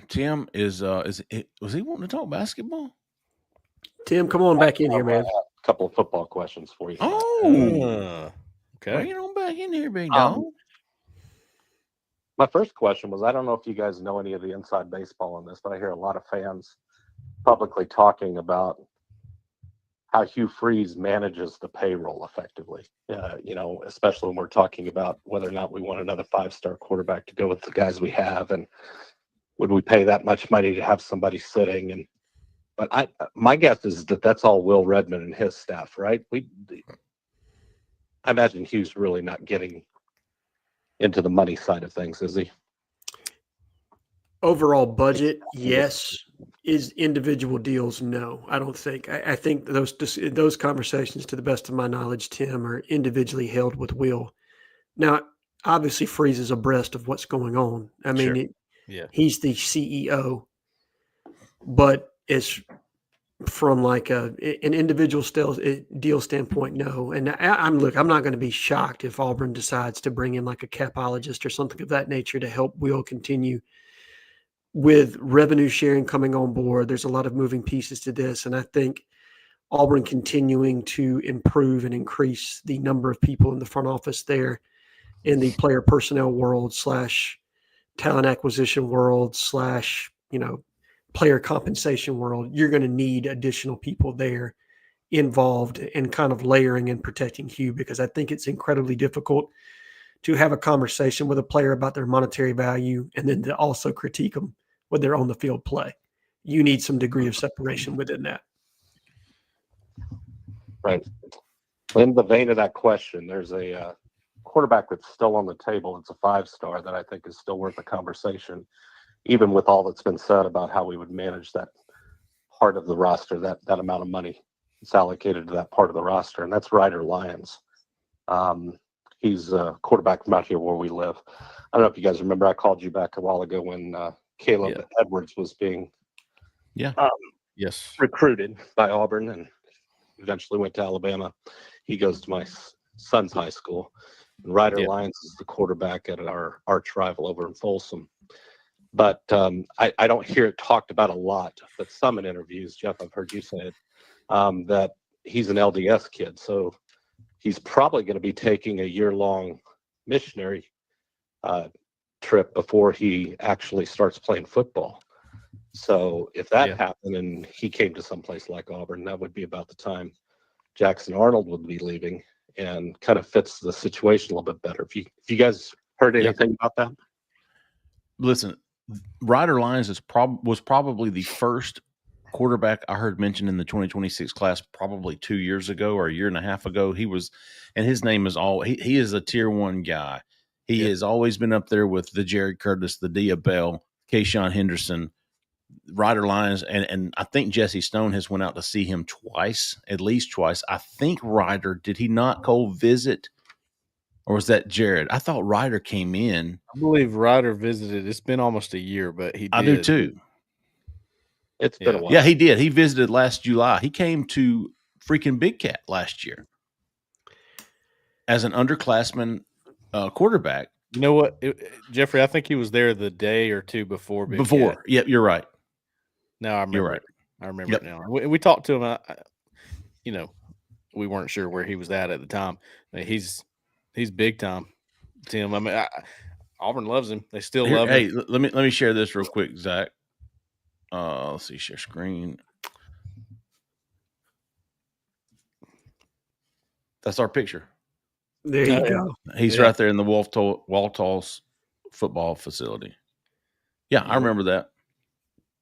Tim was he wanting to talk basketball? Tim, come on back in here, man. A couple of football questions for you. Oh, okay. Bring it on back in here, big dog. My first question was, I don't know if you guys know any of the inside baseball on this, but I hear a lot of fans publicly talking about how Hugh Freeze manages the payroll effectively. Especially when we're talking about whether or not we want another 5-star quarterback to go with the guys we have, and would we pay that much money to have somebody sitting? But my guess is that that's all Will Redmond and his staff, right? I imagine Hugh's really not getting into the money side of things, is he? Overall budget, yes. Is individual deals, no. I don't think. I think those conversations, to the best of my knowledge, Tim, are individually held with Will. Now, obviously, Freeze is abreast of what's going on. I mean, he's the CEO, but it's from like an individual deal standpoint, no. And I'm not going to be shocked if Auburn decides to bring in like a capologist or something of that nature to help Will continue with revenue sharing coming on board. There's a lot of moving pieces to this, and I think Auburn continuing to improve and increase the number of people in the front office there in the player personnel world / talent acquisition world / player compensation world. You're going to need additional people there involved in kind of layering and protecting Hugh, because I think it's incredibly difficult to have a conversation with a player about their monetary value and then to also critique them with their on the field play. You need some degree of separation within that. Right. In the vein of that question, there's a quarterback that's still on the table. It's a 5-star that I think is still worth a conversation, even with all that's been said about how we would manage that part of the roster, that amount of money that's allocated to that part of the roster, and that's Ryder Lyons. He's a quarterback from out here where we live. I don't know if you guys remember, I called you back a while ago when Caleb Edwards was being recruited by Auburn and eventually went to Alabama. He goes to my son's high school. And Ryder Lyons is the quarterback at our arch rival over in Folsom. But I don't hear it talked about a lot, but some in interviews, Jeff, I've heard you say it, that he's an LDS kid. So he's probably going to be taking a year-long missionary trip before he actually starts playing football. So if that happened and he came to someplace like Auburn, that would be about the time Jackson Arnold would be leaving, and kind of fits the situation a little bit better. If you guys heard anything about that? Listen, Ryder Lyons was probably the first quarterback I heard mentioned in the 2026 class probably 2 years ago or a year and a half ago. And his name is he is a tier 1 guy. He has always been up there with the Jared Curtis, the Dia Bell, Kayshawn Henderson, Ryder Lyons, and I think Jesse Stone has went out to see him at least twice. I think Ryder, did he not go visit Or was that Jared? I thought Ryder came in. I believe Ryder visited. It's been almost a year, but he did. I do too. It's been a while. Yeah, he did. He visited last July. He came to freaking Big Cat last year as an underclassman quarterback. You know what, Jeffrey? I think he was there the day or two before Big Cat. Yep, you're right. No, I remember. You're right. I remember it now. We talked to him. We weren't sure where he was at the time. I mean, he's big time, Tim. I mean, Auburn loves him. They still love him. Hey, let me share this real quick, Zach. Let's see, share screen. That's our picture. There you go. He's right there in the Waltall's football facility. Yeah, I remember that.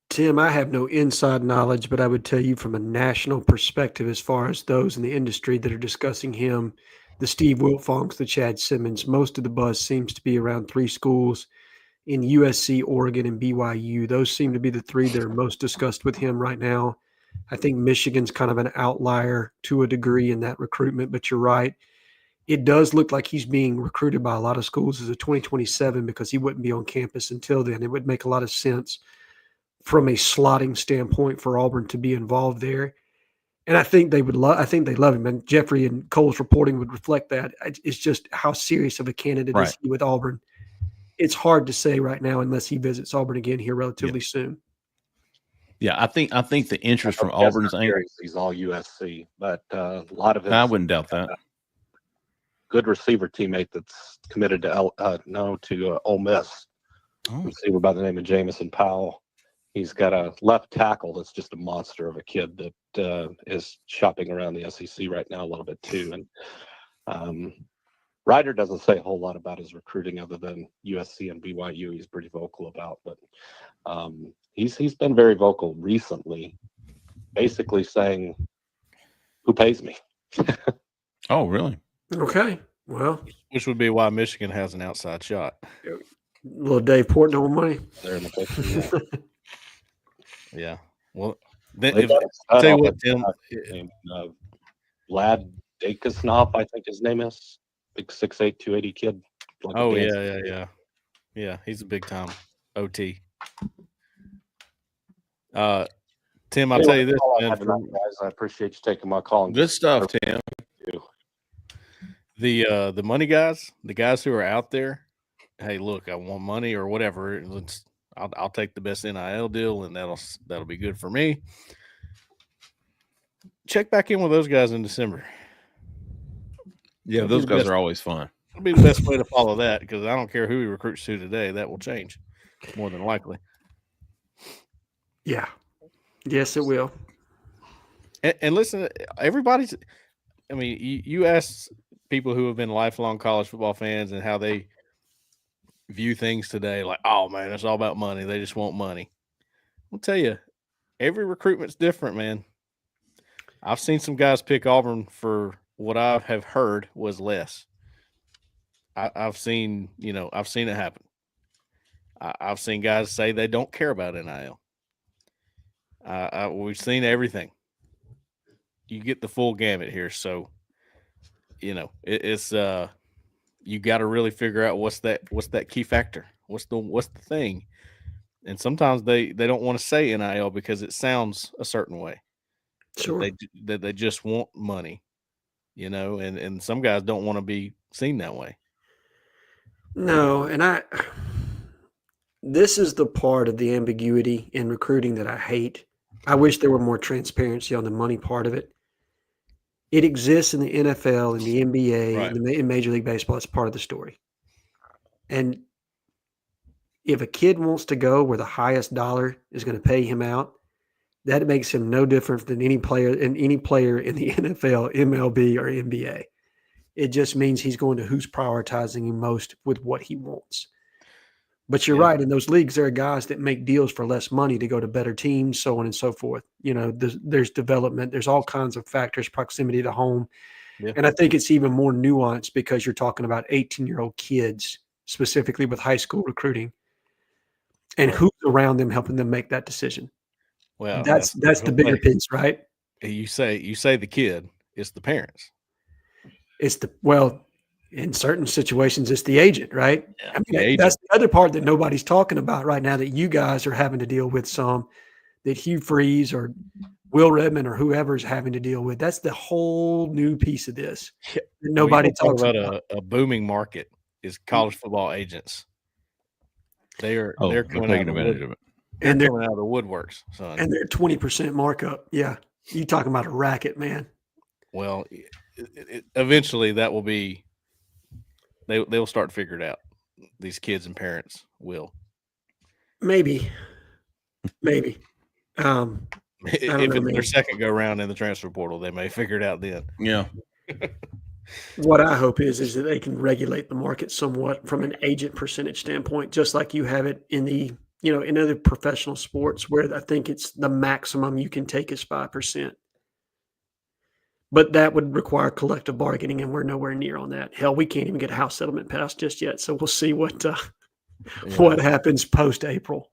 Tim, I have no inside knowledge, but I would tell you from a national perspective, as far as those in the industry that are discussing him, the Steve Wiltfonks, the Chad Simmons, most of the buzz seems to be around three schools in USC, Oregon, and BYU. Those seem to be the three that are most discussed with him right now. I think Michigan's kind of an outlier to a degree in that recruitment, but you're right. It does look like he's being recruited by a lot of schools as a 2027 because he wouldn't be on campus until then. It would make a lot of sense from a slotting standpoint for Auburn to be involved there. And I think they would love. I think they love him. And Jeffrey and Cole's reporting would reflect that. It's just how serious of a candidate is he with Auburn. It's hard to say right now unless he visits Auburn again here relatively soon. Yeah, I think the interest from Auburn's he's all USC, but a lot of his, I wouldn't doubt that. Good receiver teammate that's committed to Ole Miss. Receiver by the name of Jamison Powell. He's got a left tackle that's just a monster of a kid that is shopping around the SEC right now a little bit too. And Ryder doesn't say a whole lot about his recruiting other than USC and BYU. He's pretty vocal about, but he's been very vocal recently, basically saying, "Who pays me?" Oh, really? Okay. Well, which would be why Michigan has an outside shot. Little Dave Portnoy money. They're in the picture. Yeah. Well, then I'll tell you what, Tim. Vlad Dakisnov, I think his name is. Big 6'8", 280 kid. Yeah. He's a big time OT. Tim, I'll tell you this, man. Guys, I appreciate you taking my call. Good stuff, Tim. The money guys, the guys who are out there. Hey, look, I want money or whatever. I'll take the best NIL deal, and that'll be good for me. Check back in with those guys in December. Yeah, those guys are always fun. It'll be the best way to follow that because I don't care who he recruits to today. That will change more than likely. Yeah. Yes, it will. And listen, everybody's – I mean, you ask people who have been lifelong college football fans and how they view things today, like, oh, man, it's all about money. They just want money. I'll tell you, every recruitment's different, man. I've seen some guys pick Auburn for what I have heard was less. I've seen it happen. I've seen guys say they don't care about NIL. We've seen everything. You get the full gamut here, so it's you got to really figure out what's that key factor. What's the thing? And sometimes they don't want to say NIL because it sounds a certain way. Sure. That they just want money, and some guys don't want to be seen that way. No, and this is the part of the ambiguity in recruiting that I hate. I wish there were more transparency on the money part of it. It exists in the NFL and the NBA Right. and in Major League Baseball. It's part of the story. And if a kid wants to go where the highest dollar is going to pay him out, that makes him no different than any player in the NFL, MLB, or NBA. It just means he's going to who's prioritizing him most with what he wants. But you're right. In those leagues, there are guys that make deals for less money to go to better teams, so on and so forth. There's development. There's all kinds of factors, proximity to home. Yeah. And I think it's even more nuanced because you're talking about 18-year-old kids, specifically with high school recruiting, and who's around them helping them make that decision. Well, that's the bigger piece, right? You say the kid, it's the parents. It's in certain situations, it's the agent, right? Yeah, I mean, that's the other part that nobody's talking about right now that you guys are having to deal with some, that Hugh Freeze or Will Redmond or whoever's having to deal with. That's the whole new piece of this that nobody talks about. A booming market is college football agents. They're coming taking advantage of it. And they're coming out of the woodworks, son. And they're 20% markup. Yeah. You talking about a racket, man. Well, eventually that will be they'll start to figure it out. These kids and parents will. Maybe. If it's their second go round in the transfer portal, they may figure it out then. Yeah. What I hope is that they can regulate the market somewhat from an agent percentage standpoint, just like you have it in the, in other professional sports where I think it's the maximum you can take is 5%. But that would require collective bargaining, and we're nowhere near on that. Hell, we can't even get a house settlement passed just yet. So we'll see what happens post-April.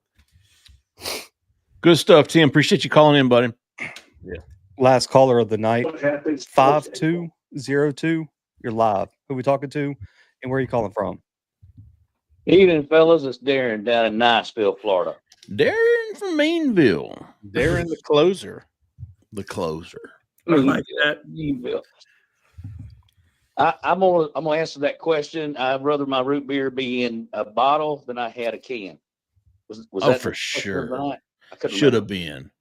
Good stuff, Tim. Appreciate you calling in, buddy. Yeah. Last caller of the night, 5202. You're live. Who are we talking to, and where are you calling from? Evening, fellas. It's Darren down in Niceville, Florida. Darren from Mainville. Darren, the closer. The closer. I like that. I'm gonna answer that question. I'd rather my root beer be in a bottle than I had a can. Was that for sure? I Should have been.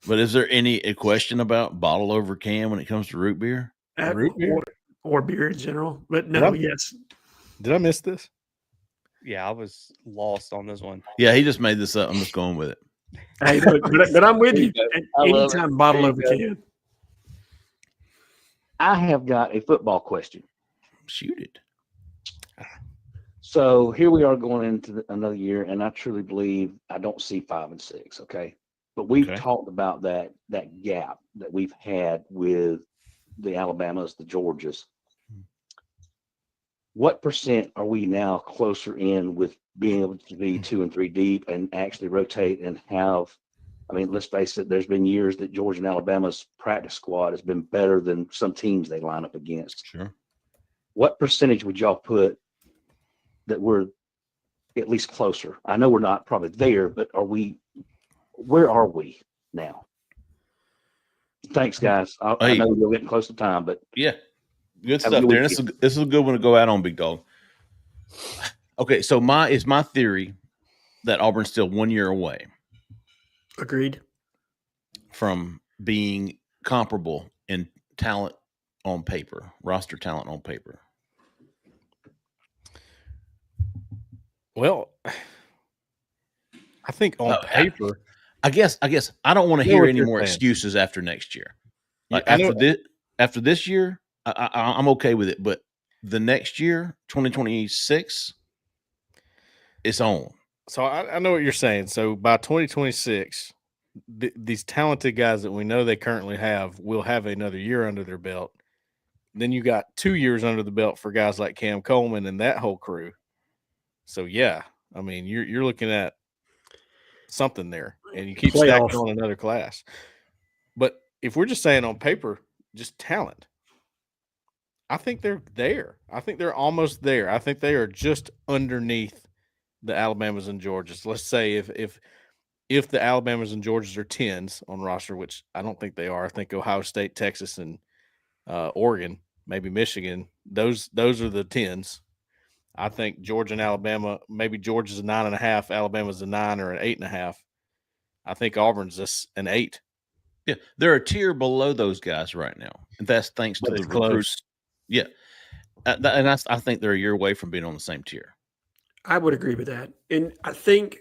But is there a question about bottle over can when it comes to root beer? Root beer or beer in general? But no, yes. Did I miss this? Yeah, I was lost on this one. Yeah, he just made this up. I'm just going with it. Hey, but I'm with you. Anytime bottle over can. I have got a football question. Shoot it. So here we are going into another year, and I truly believe I don't see 5 and 6. Okay, but we've talked about that gap that we've had with the Alabamas, the Georgias. What percent are we now closer in with being able to be 2 and 3 deep and actually rotate and have? I mean, let's face it, there's been years that Georgia and Alabama's practice squad has been better than some teams they line up against. Sure. What percentage would y'all put that we're at least closer? I know we're not probably there, but where are we now? Thanks, guys. I know we're getting close to time, but yeah, good stuff, Darren. This is a good one to go out on, big dog. Okay, so my theory that Auburn's still 1 year away. Agreed. From being comparable in talent on paper, roster talent on paper. Well, I think on paper, I guess I don't want to hear any more excuses after next year. Like after this year, I'm okay with it. But the next year, 2026, it's on. So I know what you're saying. So by 2026, these talented guys that we know they currently have will have another year under their belt. Then you got 2 years under the belt for guys like Cam Coleman and that whole crew. So yeah, I mean you're looking at something there, and you keep stacking on another class. But if we're just saying on paper, just talent, I think they're there. I think they're almost there. I think they are just underneath the Alabamas and Georgias. Let's say if the Alabamas and Georgias are 10s on roster, which I don't think they are. I think Ohio State, Texas, and Oregon, maybe Michigan. Those are the 10s. I think Georgia and Alabama, maybe Georgia's a 9.5, Alabama's a 9 or an 8.5. I think Auburn's an 8. Yeah, they're a tier below those guys right now. And that's thanks to the recruits. Yeah, and I think they're a year away from being on the same tier. I would agree with that. And I think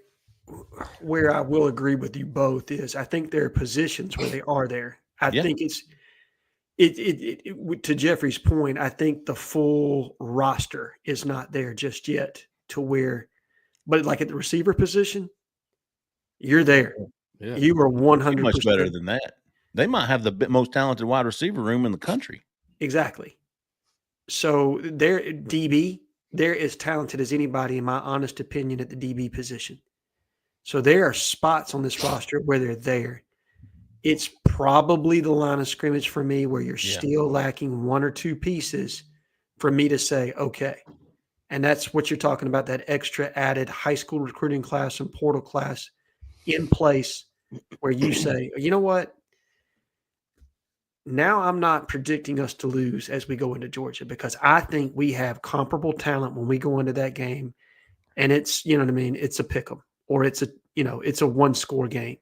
where I will agree with you both is I think there are positions where they are there. I think it's to Jeffrey's point, I think the full roster is not there just yet to where, but like at the receiver position, you're there. Yeah. You are 100% much better than that. They might have the most talented wide receiver room in the country. Exactly. So they're DB. They're as talented as anybody, in my honest opinion, at the DB position. So there are spots on this roster where they're there. It's probably the line of scrimmage for me where you're still lacking one or two pieces for me to say, okay. And that's what you're talking about, that extra added high school recruiting class and portal class in place where you say, you know what? Now I'm not predicting us to lose as we go into Georgia because I think we have comparable talent when we go into that game. And it's, you know what I mean? It's a pick 'em or it's a one score game.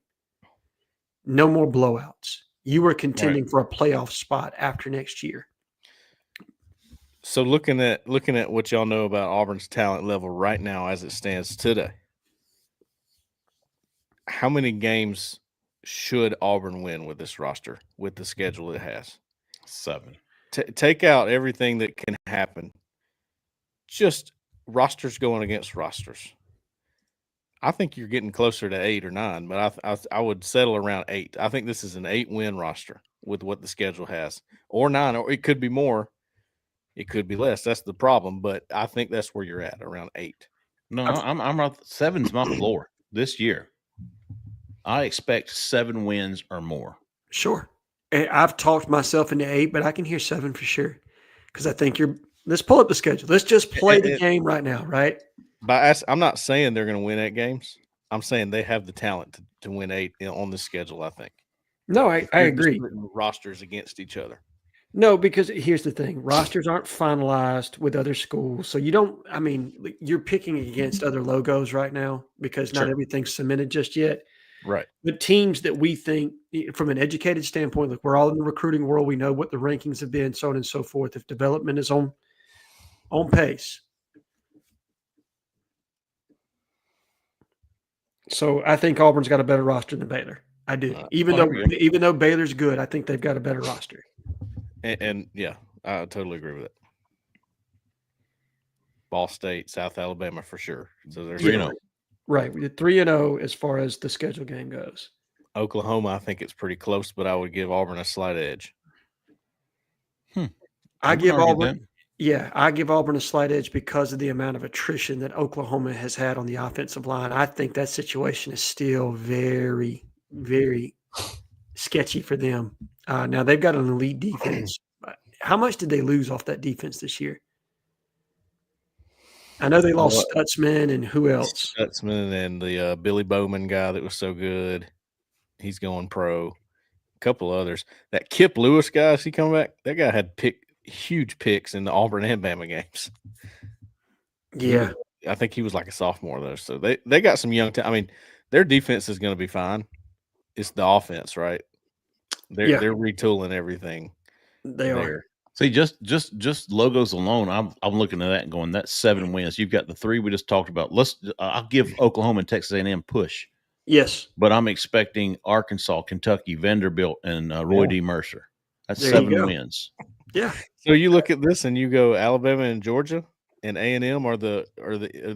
No more blowouts. You are contending for a playoff spot after next year. So looking at what y'all know about Auburn's talent level right now as it stands today, how many games should Auburn win with this roster, with the schedule it has? 7. Take out everything that can happen. Just rosters going against rosters. I think you're getting closer to 8 or 9, but I would settle around 8. I think this is an 8-win roster with what the schedule has, or 9, or it could be more. It could be less. That's the problem, but I think that's where you're at, around 8. No, I'm 7's my floor this year. I expect 7 wins or more. Sure. I've talked myself into 8, but I can hear 7 for sure. Because I think let's pull up the schedule. Let's just play the game right now, right? I'm not saying they're going to win 8 games. I'm saying they have the talent to win 8 on this schedule, I think. No, I agree. Rosters against each other. No, because here's the thing. Rosters aren't finalized with other schools. So you're picking against other logos right now because not everything's cemented just yet. Right. The teams that we think from an educated standpoint, look, we're all in the recruiting world. We know what the rankings have been, so on and so forth. If development is on pace. So I think Auburn's got a better roster than Baylor. I do. Even though Baylor's good, I think they've got a better roster. And yeah, I totally agree with it. Ball State, South Alabama for sure. So there's 3-0. Right. We did 3-0 as far as the schedule game goes. Oklahoma, I think it's pretty close, but I would give Auburn a slight edge. I give Auburn a slight edge because of the amount of attrition that Oklahoma has had on the offensive line. I think that situation is still very, very sketchy for them. Now they've got an elite defense. How much did they lose off that defense this year? I know they lost Stutzman and who else? Stutzman and the Billy Bowman guy that was so good. He's going pro. A couple others. That Kip Lewis guy, is he coming back? That guy had huge picks in the Auburn and Bama games. Yeah. I think he was like a sophomore, though. So they got some young talent. Their defense is going to be fine. It's the offense, right? They're retooling everything. They are. See, just logos alone, I'm looking at that and going, that's 7 wins. You've got the 3 we just talked about. I'll give Oklahoma and Texas A&M push. Yes, but I'm expecting Arkansas, Kentucky, Vanderbilt, and Roy D. Mercer. That's 7 wins. Yeah. So you look at this and you go Alabama and Georgia and A&M are the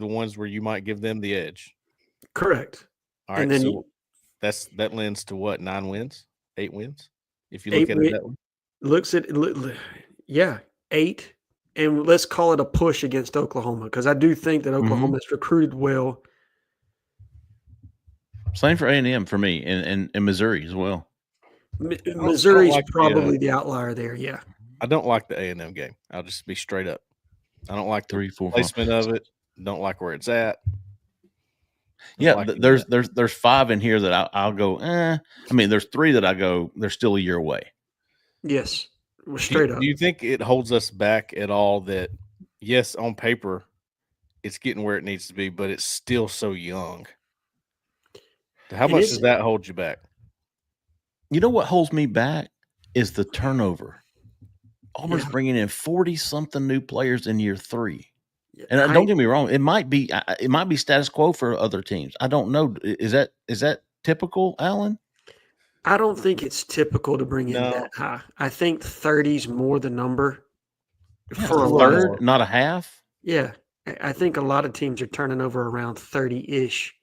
ones where you might give them the edge. Correct. All right. And then that lends to what? 9 wins, 8 wins. If you look at it that way. Looks at 8, and let's call it a push against Oklahoma because I do think that Oklahoma has recruited well. Same for A&M for me, and Missouri as well. Missouri's probably the outlier there. Yeah, I don't like the A&M game. I'll just be straight up. I don't like the 3, 4, placement of it. Don't like where it's at. Yeah, there's 5 in here that I'll go. There's 3 that I go. They're still a year away. Yes, we're straight up. Do you think it holds us back at all that, yes, on paper, it's getting where it needs to be, but it's still so young? How much does that hold you back? You know what holds me back is the turnover. Auburn's bringing in 40-something new players in year 3. And don't get me wrong, it might be status quo for other teams. I don't know. Is that typical, Alan? I don't think it's typical to bring in that high. I think 30's more the number for a third, not a half. Yeah, I think a lot of teams are turning over around 30-ish.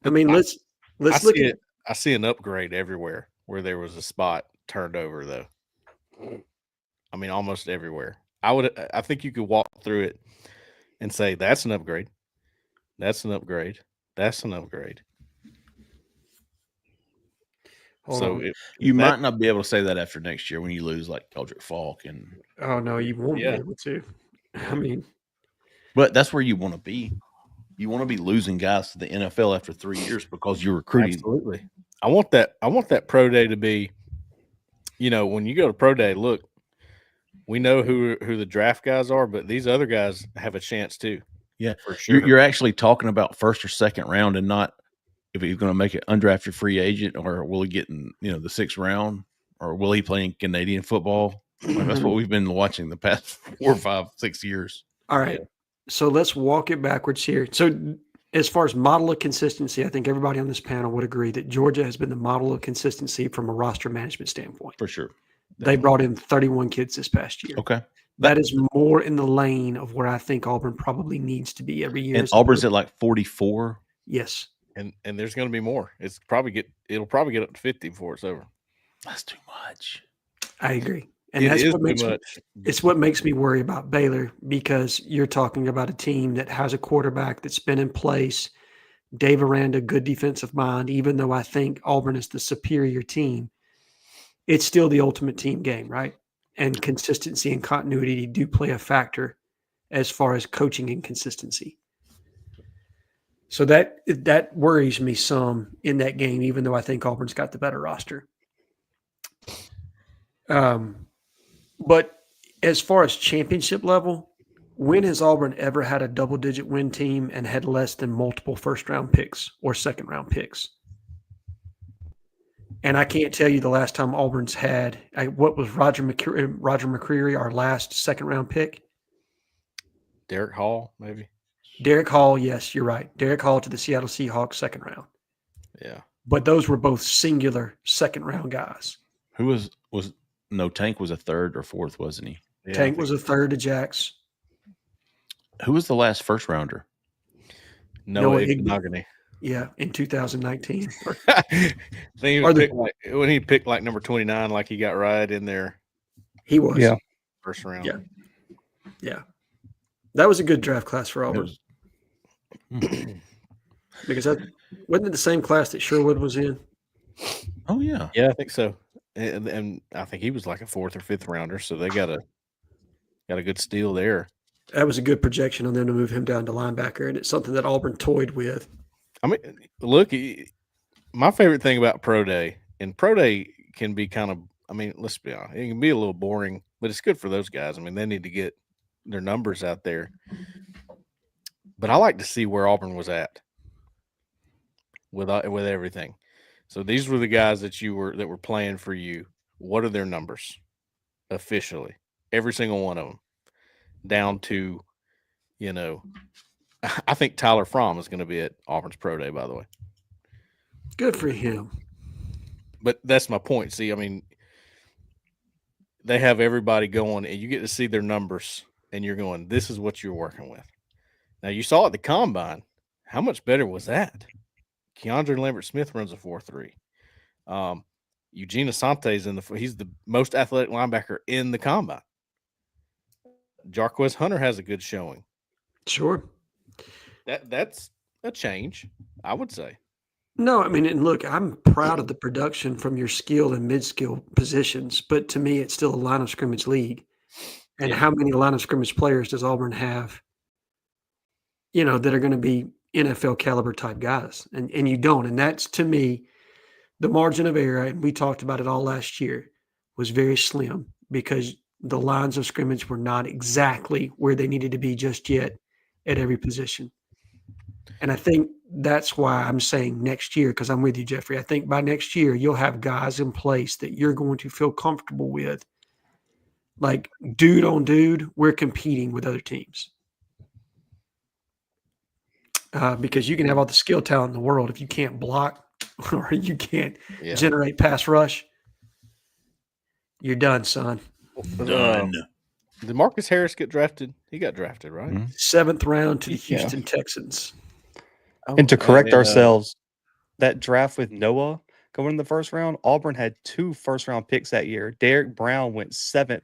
Let's look at. I see an upgrade everywhere where there was a spot turned over, though. Almost everywhere. I think you could walk through it and say that's an upgrade. That's an upgrade. That's an upgrade. Hold So on. You that- might not be able to say that after next year when you lose like Eldrick Falk and. Oh no, you won't Yeah. be able to. I mean, But that's where you want to be. You want to be losing guys to the NFL after 3 years because you're recruiting. Absolutely. I want that pro day to be, when you go to pro day, look, we know who the draft guys are, but these other guys have a chance too. Yeah, for sure. You're actually talking about first or second round and not if he's going to make an undrafted free agent or will he get in, the sixth round or will he play in Canadian football? Like, that's what we've been watching the past 4, 5, 6 years. all right. So let's walk it backwards here. So as far as model of consistency, I think everybody on this panel would agree that Georgia has been the model of consistency from a roster management standpoint. For sure. They brought in 31 kids this past year. Okay. That is more in the lane of where I think Auburn probably needs to be every year. And Auburn's at like 44. Yes. And there's going to be more. It'll probably get up to 50 before it's over. That's too much. I agree. And It that's is what too makes me, much. it's what makes me worry about Baylor because you're talking about a team that has a quarterback that's been in place. Dave Aranda, good defensive mind, even though I think Auburn is the superior team, it's still the ultimate team game, right? And consistency and continuity do play a factor as far as coaching and consistency. So that worries me some in that game, even though I think Auburn's got the better roster. But as far as championship level, when has Auburn ever had a double-digit win team and had less than multiple first-round picks or second-round picks? And I can't tell you the last time Auburn's had what was Roger McCreary, our last second-round pick? Derek Hall, maybe. Derek Hall, yes, you're right. Derek Hall to the Seattle Seahawks second round. Yeah. But those were both singular second-round guys. Who was Tank was a third or fourth, wasn't he? Yeah, Tank was a third to Jax. Who was the last first rounder? Noah Igby. Igbinoghene. Yeah, in 2019. When he picked like number 29, like he got right in there He was. Yeah. first round. Yeah. Yeah. That was a good draft class for Auburn. Because that wasn't it the same class that Sherwood was in? Oh yeah. Yeah, I think so. And I think he was like a fourth or fifth rounder, so they got a good steal there. That was a good projection on them to move him down to linebacker, and it's something that Auburn toyed with. I mean, look, my favorite thing about Pro Day, and Pro Day can be kind of, let's be honest, it can be a little boring, but it's good for those guys. They need to get their numbers out there. But I like to see where Auburn was at with everything. So these were the guys that were playing for you. What are their numbers officially? Every single one of them, down to, I think Tyler Fromm is going to be at Auburn's Pro Day, by the way. Good for him. But that's my point. See, they have everybody going, and you get to see their numbers, and you're going, this is what you're working with. Now, you saw at the Combine, how much better was that? Keandre Lambert-Smith runs a 4.3. Eugene Asante he's the most athletic linebacker in the Combine. Jarquez Hunter has a good showing. Sure. That's a change, I would say. No, and look, I'm proud of the production from your skill and mid-skill positions, but to me, it's still a line of scrimmage league. And how many line of scrimmage players does Auburn have, that are going to be NFL caliber type guys? And you don't. And that's, to me, the margin of error, and we talked about it all last year, was very slim because the lines of scrimmage were not exactly where they needed to be just yet at every position. And I think that's why I'm saying next year, because I'm with you, Jeffrey. I think by next year, you'll have guys in place that you're going to feel comfortable with. Like, dude on dude, we're competing with other teams. Because you can have all the skill talent in the world. If you can't block or you can't generate pass rush, you're done, son. Done. Did Marcus Harris get drafted? He got drafted, right? Mm-hmm. 7th round to the Houston Texans. And to correct ourselves, that draft with Noah going in the first round, Auburn had 2 first-round picks that year. Derek Brown went 7th.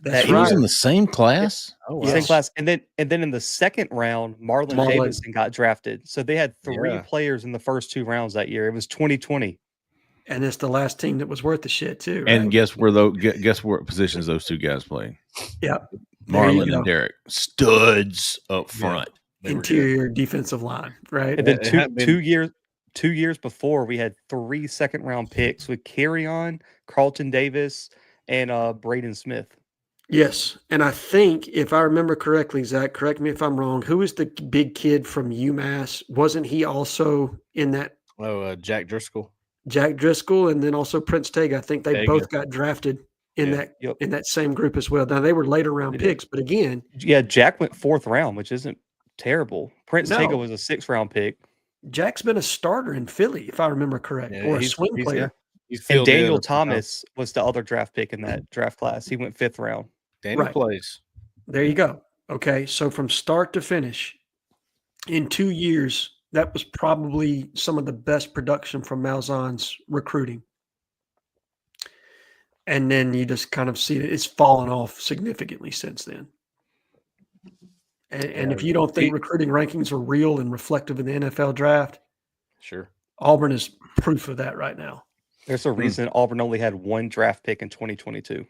That's He was in the same class? Oh, wow. Same class. And then in the second round, Marlon Davidson got drafted. So they had 3 players in the first 2 rounds that year. It was 2020. And it's the last team that was worth the shit too. Right? And guess what positions those two guys play? Yeah. There you Marlon go. and Derek, studs up front. Interior defensive line, right? And then two years before, we had 3 second-round picks with Carrion, Carlton Davis, and Braden Smith. Yes. And I think, if I remember correctly, Zach, correct me if I'm wrong, who is the big kid from UMass? Wasn't he also in that? Jack Driscoll. Jack Driscoll, and then also Prince Tega. I think they both got drafted in that same group as well. Now, they were later round picks, but again. Yeah, Jack went 4th round, which isn't terrible. Prince Tega was a 6th round pick. Jack's been a starter in Philly, if I remember correct, or a swing player. And Daniel Thomas was the other draft pick in that draft class. He went 5th round. Daniel plays. There you go. Okay, so from start to finish, in 2 years, that was probably some of the best production from Malzahn's recruiting. And then you just kind of see that it's fallen off significantly since then. And if you don't think recruiting rankings are real and reflective of the NFL draft, sure, Auburn is proof of that right now. There's a reason Auburn only had 1 draft pick in 2022.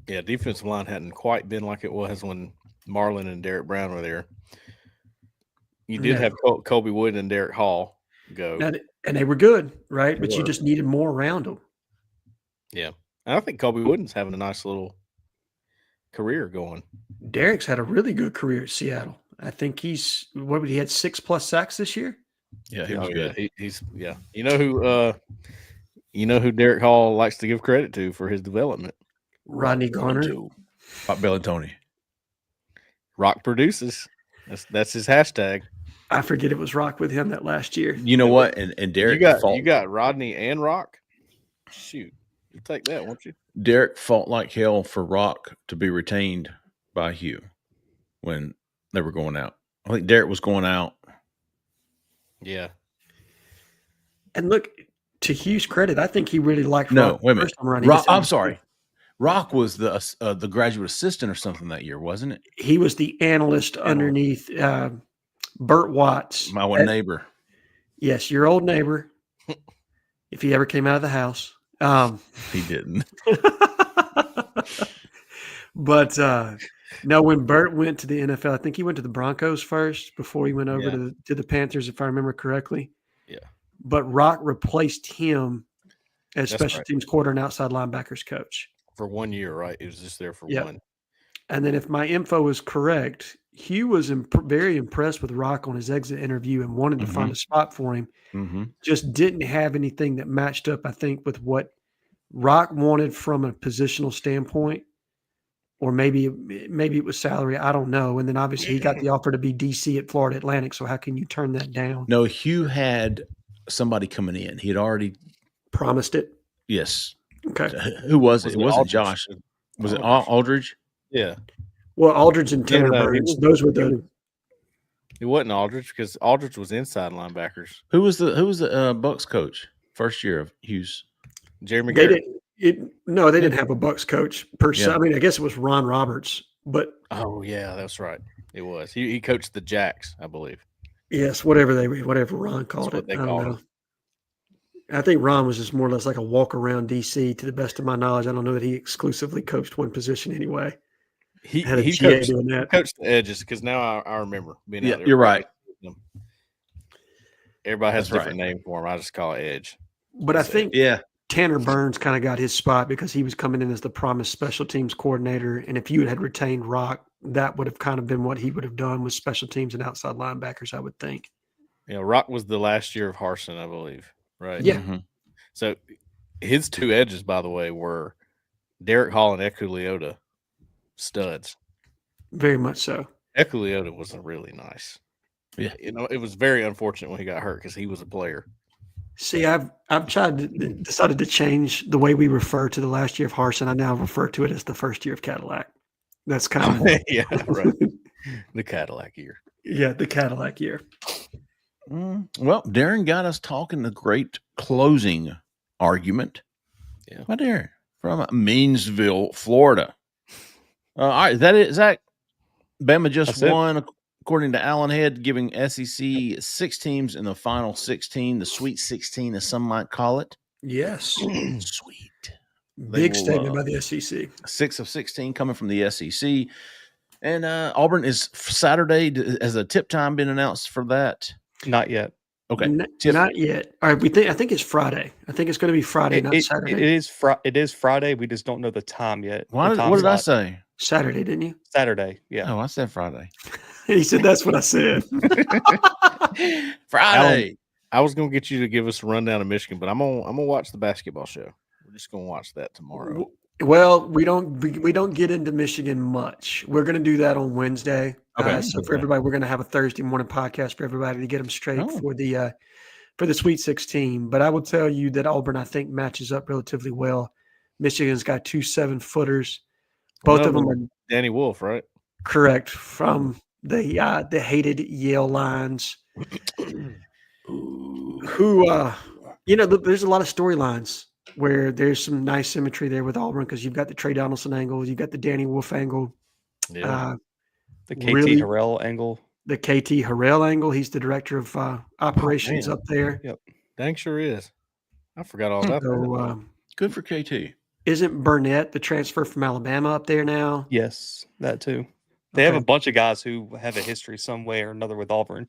Defensive line hadn't quite been like it was when Marlon and Derek Brown were there. You did have Colby Wood and Derek Hall go. And they were good, right? But you just needed more around them. Yeah. And I think Colby Wooden's having a nice little career going. Derek's had a really good career at Seattle. I think he had 6+ sacks this year? Yeah, he was good. He's You know who Derek Hall likes to give credit to for his development? Rodney Garner. Pop Bellatoni. Rock produces. That's his hashtag. I forget it was Rock with him that last year. You know what? And Derek, you got Rodney and Rock. Shoot, you take that, won't you? Derek fought like hell for Rock to be retained by Hugh when they were going out. I think Derek was going out. Yeah. And look, to Hugh's credit, I think he really liked Rock. No, wait a minute. Rock, I'm sorry. Rock was the graduate assistant or something that year, wasn't it? He was the analyst underneath Burt Watts. My one neighbor. Yes, your old neighbor. If he ever came out of the house. He didn't. But no, when Burt went to the NFL, I think he went to the Broncos first before he went over to the Panthers, if I remember correctly. Yeah. But Rock replaced him as special teams quarter and outside linebackers coach. For 1 year, right? He was just there for one. And then if my info is correct, Hugh was very impressed with Rock on his exit interview and wanted to find a spot for him. Mm-hmm. Just didn't have anything that matched up, I think, with what Rock wanted from a positional standpoint. Or maybe it was salary. I don't know. And then obviously he got the offer to be DC at Florida Atlantic. So how can you turn that down? No, Hugh had somebody coming in. He had already promised it. Yes. Okay. Who was it? It wasn't Josh. Was it Aldridge? Yeah. Well, Aldridge and Tanner Burns. Those were the. It wasn't Aldridge because Aldridge was inside linebackers. Who was the Bucks coach first year of Hughes? Jerry McGarrett. They didn't have a Bucks coach per se. I mean, I guess it was Ron Roberts, but that's right. It was. He coached the Jacks, I believe. Yes, whatever Ron called it. I don't know. I think Ron was just more or less like a walk around DC. To the best of my knowledge, I don't know that he exclusively coached one position anyway. He coached the edges because now I remember being out there. You're right. Everybody has a different name for him. I just call it edge. But I think Tanner Burns kind of got his spot because he was coming in as the promised special teams coordinator. And if you had retained Rock, that would have kind of been what he would have done with special teams and outside linebackers, I would think. Yeah, Rock was the last year of Harsin, I believe. Right. Yeah. Mm-hmm. So his two edges, by the way, were Derek Hall and Eku Leota, studs. Very much so. Eku Leota was really nice. Yeah. It was very unfortunate when he got hurt because he was a player. See, I've decided to change the way we refer to the last year of Harsin. I now refer to it as the first year of Cadillac. That's kind of right. The Cadillac year. Yeah, the Cadillac year. Well, Darren got us talking the great closing argument. Yeah. Right there from Meansville, Florida. All right, is that Bama just won according to Allen Head, giving SEC 6 teams in the final 16, the Sweet 16, as some might call it. Yes. Sweet. Big statement by the SEC. 6 of 16 coming from the SEC. And Auburn is Saturday. Has a tip time been announced for that? Not yet. Okay. Not yet. All right. I think it's Friday. I think it's going to be Friday, not Saturday. It is Friday. We just don't know the time yet. What did I say? Saturday, didn't you? Saturday. Yeah. Oh, I said Friday. He said that's what I said. Friday. I was gonna get you to give us a rundown of Michigan, but I'm gonna watch the basketball show. We're just gonna watch that tomorrow. Well, we don't get into Michigan much. We're going to do that on Wednesday. Okay. So for everybody, we're going to have a Thursday morning podcast for everybody to get them straight for the Sweet 16. But I will tell you that Auburn, I think, matches up relatively well. Michigan's got 2 7-footers. Both of them are Danny Wolf, right? correct, from the hated Yale Lions. Who there's a lot of storylines where there's some nice symmetry there with Auburn because you've got the Trey Donaldson angle, you've got the Danny Wolf angle, the KT Harrell angle, the KT Harrell angle. He's the director of operations up there. Yep, dang sure is. I forgot all about that. Good for KT. Isn't Burnett the transfer from Alabama up there now? Yes, that too. They have a bunch of guys who have a history some way or another with Auburn.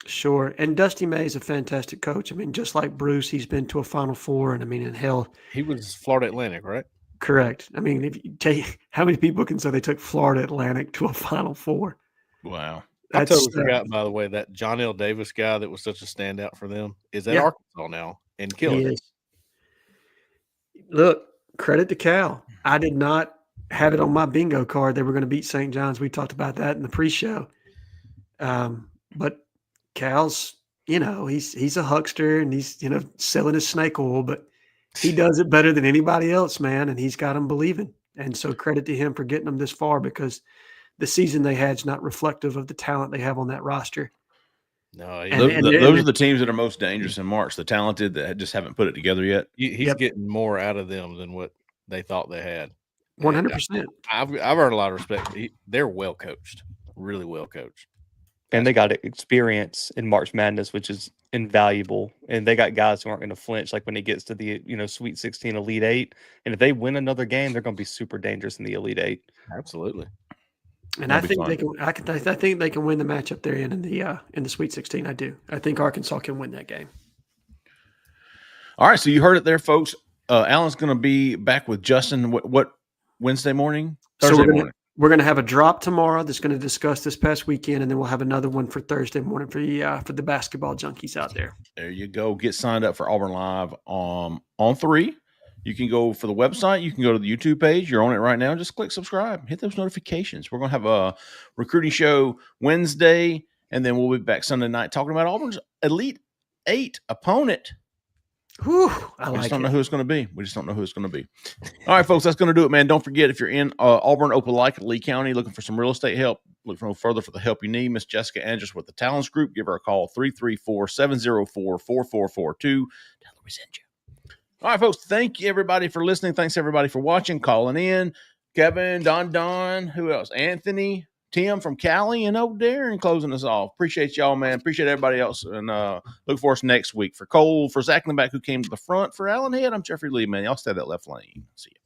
Sure. And Dusty May is a fantastic coach. I mean, just like Bruce, he's been to a Final Four. And I mean, in hell. He was Florida Atlantic, right? Correct. I mean, if you take how many people can say they took Florida Atlantic to a Final Four? Wow. I totally forgot, by the way, that John L. Davis guy that was such a standout for them is at Arkansas now and killing it. Look, credit to Cal. I did not have it on my bingo card. They were going to beat St. John's. We talked about that in the pre-show. But Cal's, he's a huckster and he's, selling his snake oil, but he does it better than anybody else, man. And he's got them believing. And so credit to him for getting them this far because the season they had is not reflective of the talent they have on that roster. No, those are the teams that are most dangerous in March. The talented that just haven't put it together yet. He's getting more out of them than what they thought they had. 100%. I've earned a lot of respect. They're well coached, really well coached. And they got experience in March Madness, which is invaluable. And they got guys who aren't going to flinch, like when it gets to the Sweet 16, Elite 8. And if they win another game, they're going to be super dangerous in the Elite 8. Absolutely. And I think they can. I think they can win the matchup they're in the Sweet 16. I do. I think Arkansas can win that game. All right, so you heard it there, folks. Alan's going to be back with Justin. What Wednesday morning? Thursday morning. We're going to have a drop tomorrow that's going to discuss this past weekend, and then we'll have another one for Thursday morning for the basketball junkies out there. There you go. Get signed up for Auburn Live on 3. You can go for the website. You can go to the YouTube page. You're on it right now. Just click subscribe. Hit those notifications. We're going to have a recruiting show Wednesday, and then we'll be back Sunday night talking about Auburn's Elite 8 opponent. Whew, We just don't know who it's going to be. All right, folks, that's going to do it, man. Don't forget, if you're in Auburn, Opelika, Lee County, looking for some real estate help, look no further for the help you need. Miss Jessica Andrews with the Talents Group. Give her a call, 334-704-4442. Tell her we sent you. All right, folks, thank you, everybody, for listening. Thanks, everybody, for watching, calling in. Kevin, Don, who else? Anthony, Tim from Cali, and old Darren closing us off. Appreciate y'all, man. Appreciate everybody else. And look for us next week. For Cole, for Zach in the back who came to the front, for Allen Head, I'm Jeffrey Lee, man. Y'all stay that left lane. See you.